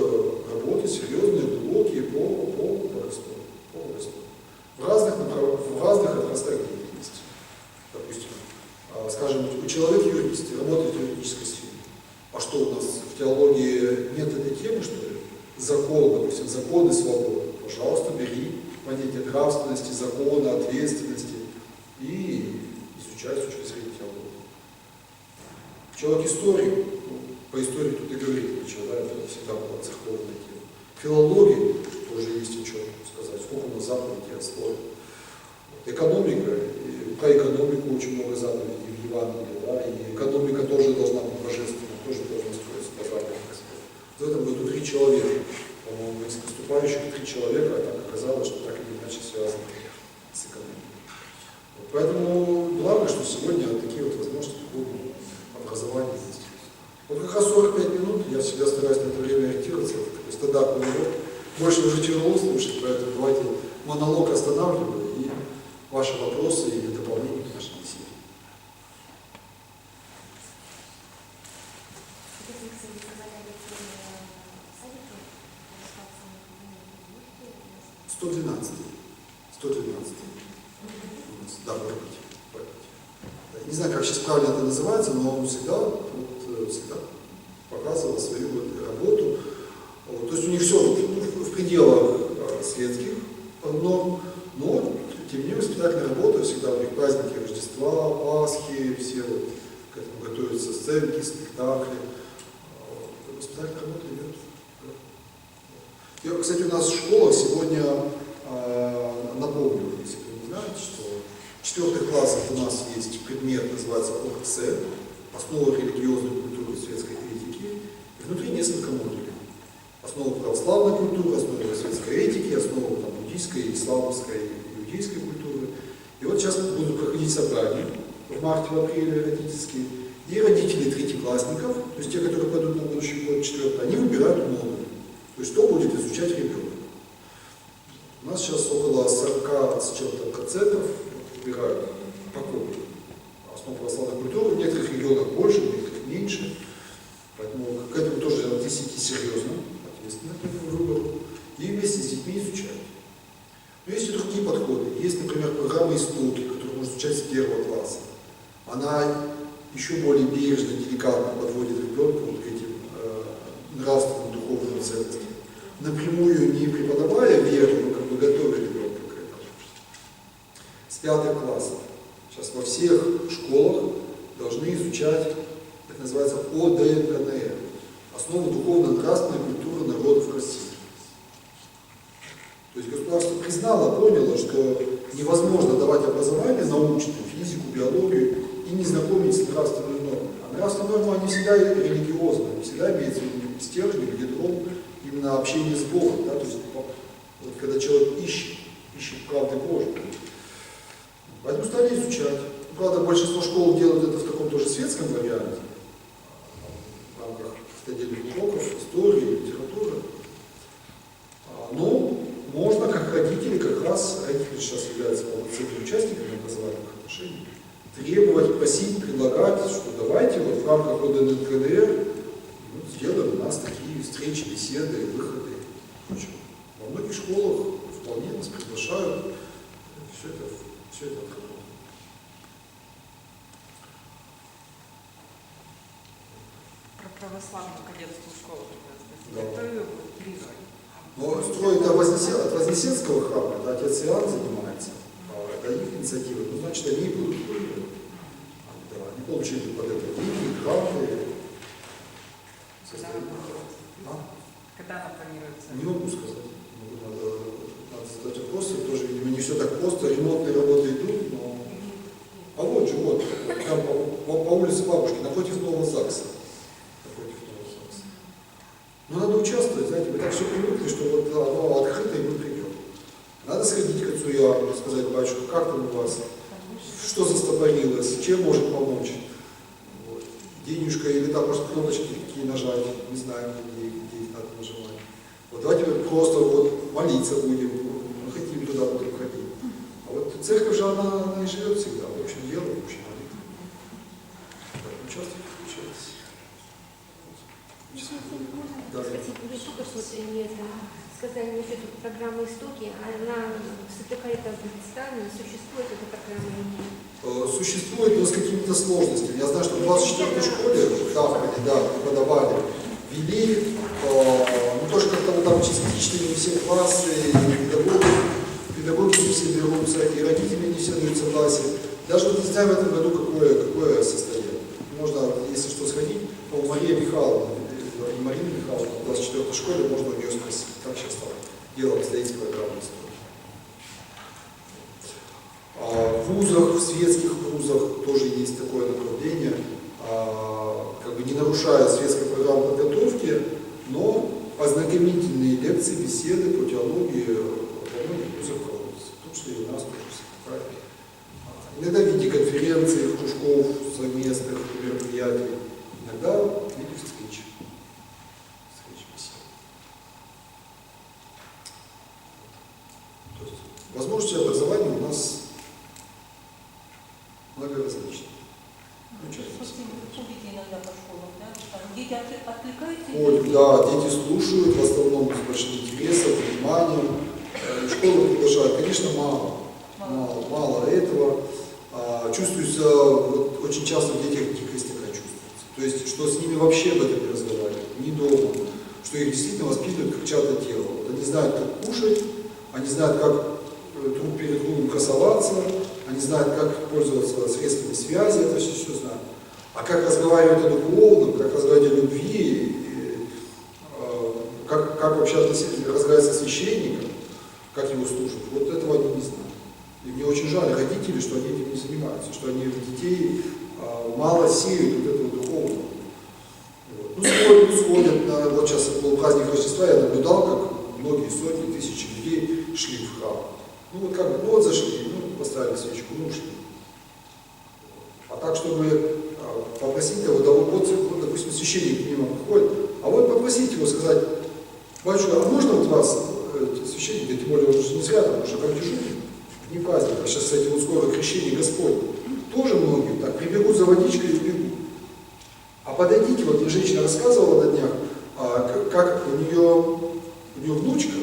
работы серьезные, глубокие по возрасту. В разных отраслях деятельности. Допустим, скажем, у человека юрист работает в юридической сфере. А что у нас в теологии нет этой темы, что ли? Закон, допустим, законы свободы. Пожалуйста, бери понятие нравственности, закона, ответственности и изучай с точки зрения теологии. Человек истории, по истории тут и говорить ничего, да, это всегда была церковная тема. Филология тоже есть о чем сказать, сколько у нас заповедей о слове. Экономика, про экономику очень много заповедей в Евангелии, да, и экономика тоже должна быть божественной, тоже должна строиться по заповедям Господа. В этом году 3 человека, по-моему, из поступающих 3 человека, а так оказалось, что так или иначе связано с экономикой. Вот поэтому благо, что сегодня такие вот возможности будут образования есть. Вот как раз 45 минут, я всегда стараюсь на это время ориентироваться, это такой стандартный урок. Больше уже тяжело слушать, поэтому давайте монолог останавливаем и ваши вопросы или дополнения к нашей беседе. Да, может быть. Не знаю, как сейчас правильно это называется, но он всегда показывал свою работу. Вот, то есть у них все в пределах светских норм, но тем не менее воспитательная работа, всегда у них праздники Рождества, Пасхи, все вот к этому готовятся сценки, спектакли. Воспитательная работа идет. И, кстати, у нас в школах сегодня, напомню, если вы не знаете, что в 4 классах у нас есть предмет, называется ОХЦ, основа религиозной культуры и светской критики, и внутри несколько модулей. Основа православной культуры, основа светской этики, основа буддийской, исламской, иудейской культуры. И вот сейчас будут проходить собрания в марте, в апреле родительские, и родители третьеклассников, то есть те, которые пойдут на будущий год 4, они выбирают модуль. То есть что будет изучать ребенок. У нас сейчас около 40 с чем-то процентов выбирают такую основу православной культуры. В некоторых регионах больше, в некоторых меньше. Поэтому к этому тоже отнеситесь серьезно, ответственно к этому выбору. И вместе с детьми изучать. Но есть и другие подходы. Есть, например, программа «Истоки», которую можно изучать с 1 класса. Она еще более бережно, деликатно подводит ребенка вот к этим нравственным, духовным ценностям. Напрямую не преподавая веру, но как бы готовя ребенка к этому. С 5 класса. Сейчас во всех школах должны изучать, так называется, ОДНКНР. Основу духовно-нравственной культуры народов России. То есть государство признало, поняло, что невозможно давать образование научное, физику, биологию и не знакомить с нравственными нормами. А нравственные нормы, они всегда религиозные, они всегда имеются стержнем, ядром именно общение с Богом. Да? То есть, вот, когда человек ищет правды Божьей. Поэтому стали изучать. Правда, большинство школ делают это в таком тоже светском варианте, в рамках отдельных уроков, истории, литературы. Но можно, как родители, как раз родители сейчас являются полноценными участниками образовательных отношений, требовать, просить, предлагать, что давайте вот в рамках ОДНКНР сделаем у нас такие встречи, беседы, выходы. Во многих школах вполне нас приглашают, все это открыто. Про православную кадетскую школу. Да. Кто ее призывает? Но строит от Вознесенского храма, это отец Иоанн занимается, это их инициатива, ну, значит, они будут, да, они получили под это деньги, гранты. Когда она планируется? Не могу сказать. Надо задать вопросы, тоже, видимо, не все так просто, ремонтные работы идут, но... А вот же, вот, там по улице Бабушки, напротив Нового ЗАГСа. Но надо участвовать, знаете, мы так все привыкли, что вот оно открыто, и мы придем. Надо сходить к отцу Иоанну, сказать: батюшка, как там у вас? Что застопорилось? Чем может помочь? Вот. Денежка или там, может, кнопочки какие нажать, не знаю, где их надо нажимать. Вот давайте мы просто вот молиться будем, мы хотим туда будем ходить. А вот церковь же, она не живет всегда, в общем дело, в общем молитва. Так, участвуйте, включайтесь. Еще можно Да. спросить, вы только что вот и это, сказали насчет программы «Истоки», она в СТК Казахстана существует эта программа или нет? Существует, но с какими-то сложностями. Я знаю, что в 24-й школе, преподавали, ввели, ну тоже как-то вот там частично не все классы, и педагоги не все берутся, и родители не все дают согласие. Даже вот не знаю в этом году, какое состояние. Можно, если что, сходить, то Мария Михайловна, и Марина Михайловна в 24-й школе, можно у нее спросить, как сейчас там дело обстоит с программой «Истории». В вузах, в светских вузах тоже есть такое направление, как бы не нарушая светской программы подготовки, но ознакомительные лекции, беседы по теологии во многих вузах проводятся, в том числе и у нас тоже в СТК. Иногда в виде конференций, кружков, совместных мероприятий, иногда в виде встреч. То есть возможности образования у нас многоразличны. Ходите иногда по школам, да? Там дети откликаются? Ходят, да, дети слушают, в основном с большим интересом, вниманием. Школу приглашают, конечно, мало этого. Чувствуется, вот, очень часто в детях дикость такая чувствуется. То есть, что с ними вообще об этом не разговаривают, не дома, что их действительно воспитывают как чьё-то тело. Вот они знают, как кушать, они знают, как друг перед другом красоваться, они знают, как пользоваться средствами связи, это все знают. А как разговаривать о духовном, как разговаривать о любви, как вообще разговаривать со священником, как его слушать, вот этого они не знают. И мне очень жаль родителей, что они этим не занимаются, что они в детей мало сеют вот этого духовного. Вот. Ну, сходят, вот сейчас был праздник Рождества, я наблюдал, как многие сотни, тысячи людей шли в храм. Ну вот как бы, ну вот зашли, ну поставили свечку, ну ушли. А так, чтобы попросить его, да вот, допустим, священник мимо приходит, а вот попросить его сказать: батюшка, а можно вот вас, священник, да тем более он же не зря, потому что как дежурный, не праздник, а сейчас, кстати, вот скоро крещение Господне, тоже многие так прибегут за водичкой и убегут. А подойдите, вот мне женщина рассказывала на днях, как у нее внучка,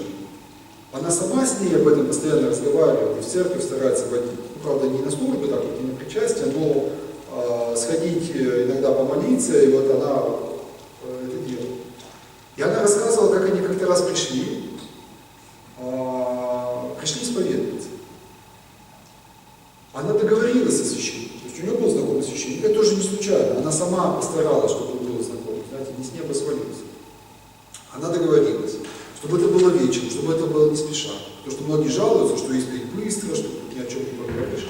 она сама с ней об этом постоянно разговаривает, и в церковь старается водить. Ну, правда, не на службы, так вот, не на причастие, но сходить иногда помолиться, и вот она это делает. И она рассказывала, как они как-то раз пришли исповедоваться. Она договорилась со священником, то есть у нее был знакомый священник, это тоже не случайно, она сама постаралась, чтобы он был знакомый, знаете, не с неба свалился. Она договорилась, чтобы это было вечером, чтобы это было не спеша. Потому что многие жалуются, что исповедь быстро, что тут ни о чем не поговоришь.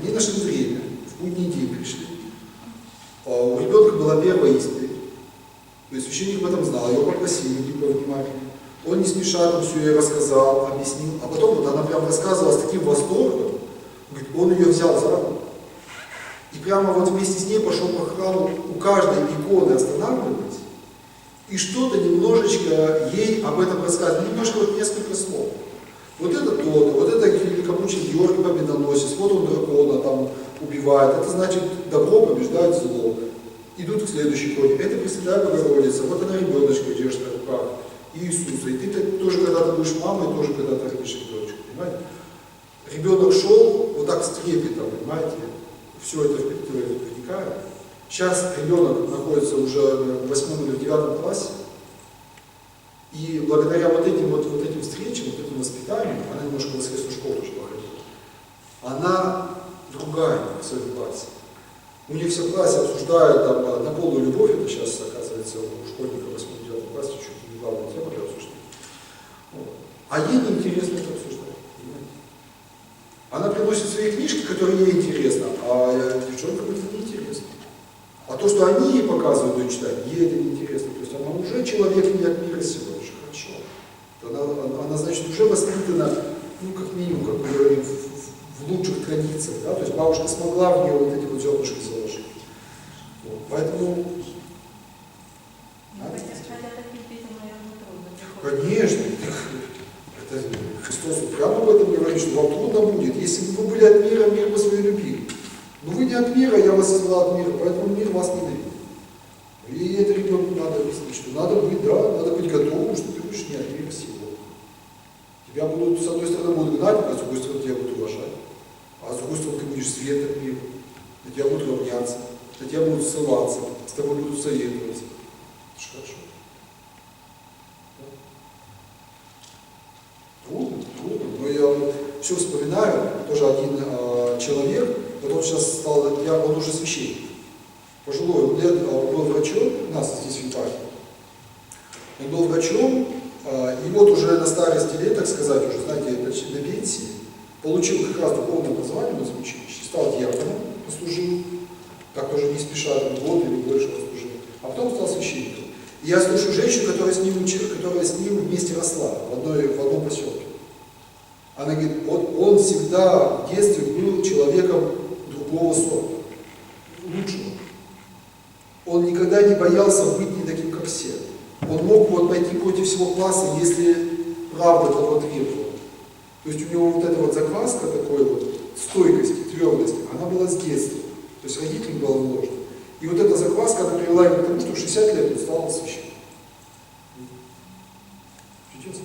Они нашли время, в будний день пришли. У ребенка была первая исповедь. То есть священник об этом знал, его попросили, типа, внимательно. Он не спеша там все ей рассказал, объяснил. А потом вот она прям рассказывала с таким восторгом. Говорит, он ее взял за руку. И прямо вот вместе с ней пошел по храму, у каждой иконы останавливаясь. И что-то немножечко ей об этом рассказывает, немножко вот несколько слов. Вот это то-то, вот это великомученик Георгий Победоносец, вот он дракона там убивает, это значит добро побеждает зло. Идут к следующей иконе, это Пресвятая Богородица, вот она ребеночка держит на руках, Иисуса, и ты тоже когда-то будешь мамой, тоже когда-то родишь ребеночка, понимаете? Ребенок шел вот так с трепетом, понимаете, все это вникает. Сейчас ребенок находится уже в 8 или в 9 классе, и благодаря вот этим встречам, вот этим воспитаниям, она немножко в воскресную школу тоже походила, она другая в своем классе. У них все в классе обсуждают там однополую любовь, это сейчас, оказывается, у школьников в 8-9 классе чуть не главная тема для обсуждения. Вот. А ей неинтересно это обсуждать. Понимаете? Она приносит свои книжки, которые ей интересны, а девчонкам это неинтересно. А то, что они ей показывают и читают, ей это неинтересно. То есть она уже человек не от мира сего, уже хорошо. Она, значит, уже воспитана, ну, как минимум, как мы говорим, в лучших традициях. Да? То есть бабушка смогла в нее вот эти вот зернышки заложить. Вот. Поэтому... Конечно. Это Христос прямо об этом говорит, что вам трудно будет. Если бы вы были от мира, мир бы свой любили. Но вы не от мира, я вас извела от мира, поэтому мир вас ненавидит. И это ребенку надо объяснить, что надо быть, да, надо быть готовым, что ты будешь Тебя будут, с одной стороны, будут гнать, а с другой стороны, тебя будут уважать. А с другой стороны, ты будешь светом мира. На тебя будут равняться, на тебя будут ссылаться, с тобой будут советоваться. Это же хорошо. Трудно, трудно. Но я вот все вспоминаю, тоже один человек, вот он сейчас стал, он уже священник. Пожилой, он был врачом, у нас здесь в епархии. Он был врачом, и вот уже на старости лет, так сказать, уже, знаете, почти на пенсии, получил как раз духовное образование в этом училище, стал диаконом, послужил, так тоже не спеша, год или больше послужил, а потом стал священником. И я слушаю женщину, которая с ним вместе росла, в одном поселке. Она говорит, он всегда в детстве был человеком другого сорта, лучшего. Он никогда не боялся быть не таким, как все. Он мог вот пойти против всего класса, если правда того требовала. То есть у него вот эта вот закваска такой вот, стойкости, твердости, она была с детства. То есть родителям была вложена. И вот эта закваска, она привела его к тому, что в 60 лет он стал священником. Чудесно.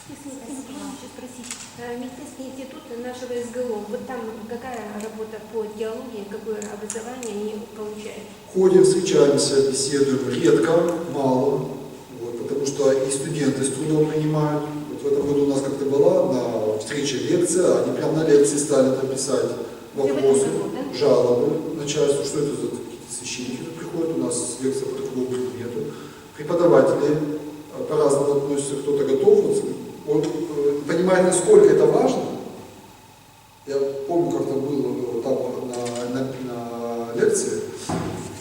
Если хочу спросить, медицинский институт нашего СГУ, вот там какая работа по теологии, какое образование они получают? Ходим, встречаемся, беседуем редко, мало, вот, потому что и студенты с трудом принимают. Вот в этом году у нас как-то была на встрече лекция, они прямо на лекции стали там писать вопросы, жалобы начальству, что это за какие-то священники тут приходят, у нас лекция по такому предмету. Преподаватели по-разному относятся, кто-то готов, вот, он понимает, насколько это важно. Я помню, как-то был там на лекции,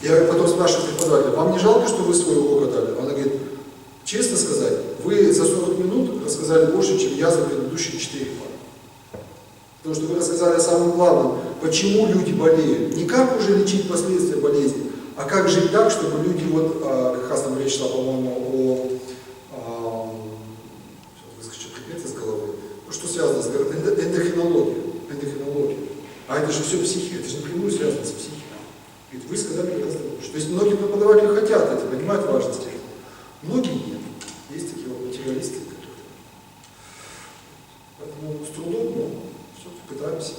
я потом спрашиваю преподавателя, вам не жалко, что вы свой урок отдали? Она говорит, честно сказать, вы за 40 минут рассказали больше, чем я за предыдущие 4 пары. Потому что вы рассказали о самом главном, почему люди болеют. Не как уже лечить последствия болезни, а как жить так, чтобы люди, вот, как раз там речь шла, по-моему, из головы. Что связано с эндокринологией? А это же все психика, это же напрямую связано с психикой. Ведь вы сказали гораздо больше. То есть многие преподаватели хотят это, понимают важность этого. Многие нет. Есть такие вот материалисты, которые... Поэтому с трудом, но все, пытаемся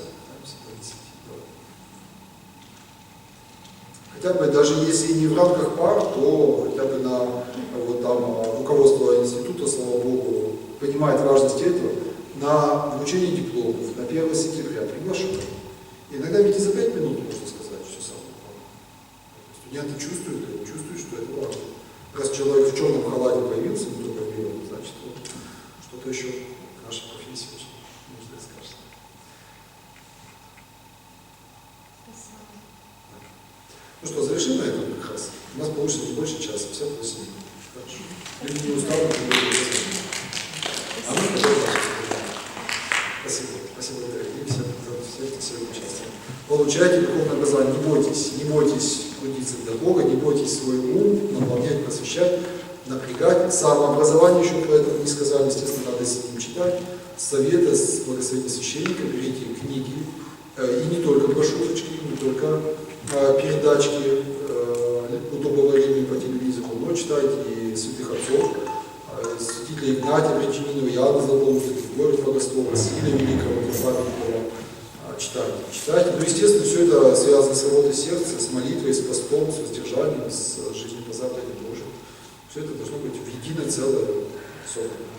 донести. Хотя бы, даже если не в рамках пар, то хотя бы на вот там руководство института, слава богу, понимает важность этого, на вручение дипломов, на 1 сентября приглашают. Иногда ведь и за 5 минут можно сказать все самое главное. Студенты чувствуют, что это важно. Раз человек в черном халате появился, не только в белом, значит, что-то еще в нашей профессии очень нужно сказать. Ну что, завершим на этом как раз. У нас получится не больше часа, 58 минут. Хорошо. Люди не устали, не будут. А мы продолжаем. Спасибо. Спасибо, дорогие, всем за все участие. Получайте духовное образование, не бойтесь трудиться для Бога, не бойтесь свой ум наполнять, просвещать, напрягать. Самообразование еще про это не сказали, естественно, надо с ним читать. Советы с благословением священника, берите книги, и не только брошюрочки, не только передачки удобного времени по телевизору, но читайте и святых отцов, святителя Игнатия Брянчанинова, Иоанна Златоуста, Григория Богослова, Василия Великого, Павла, читайте. Ну, естественно, все это связано с работой сердца, с молитвой, с постом, с воздержанием, с жизнью по заповеди Божьей. Все это должно быть в единое целое собрано.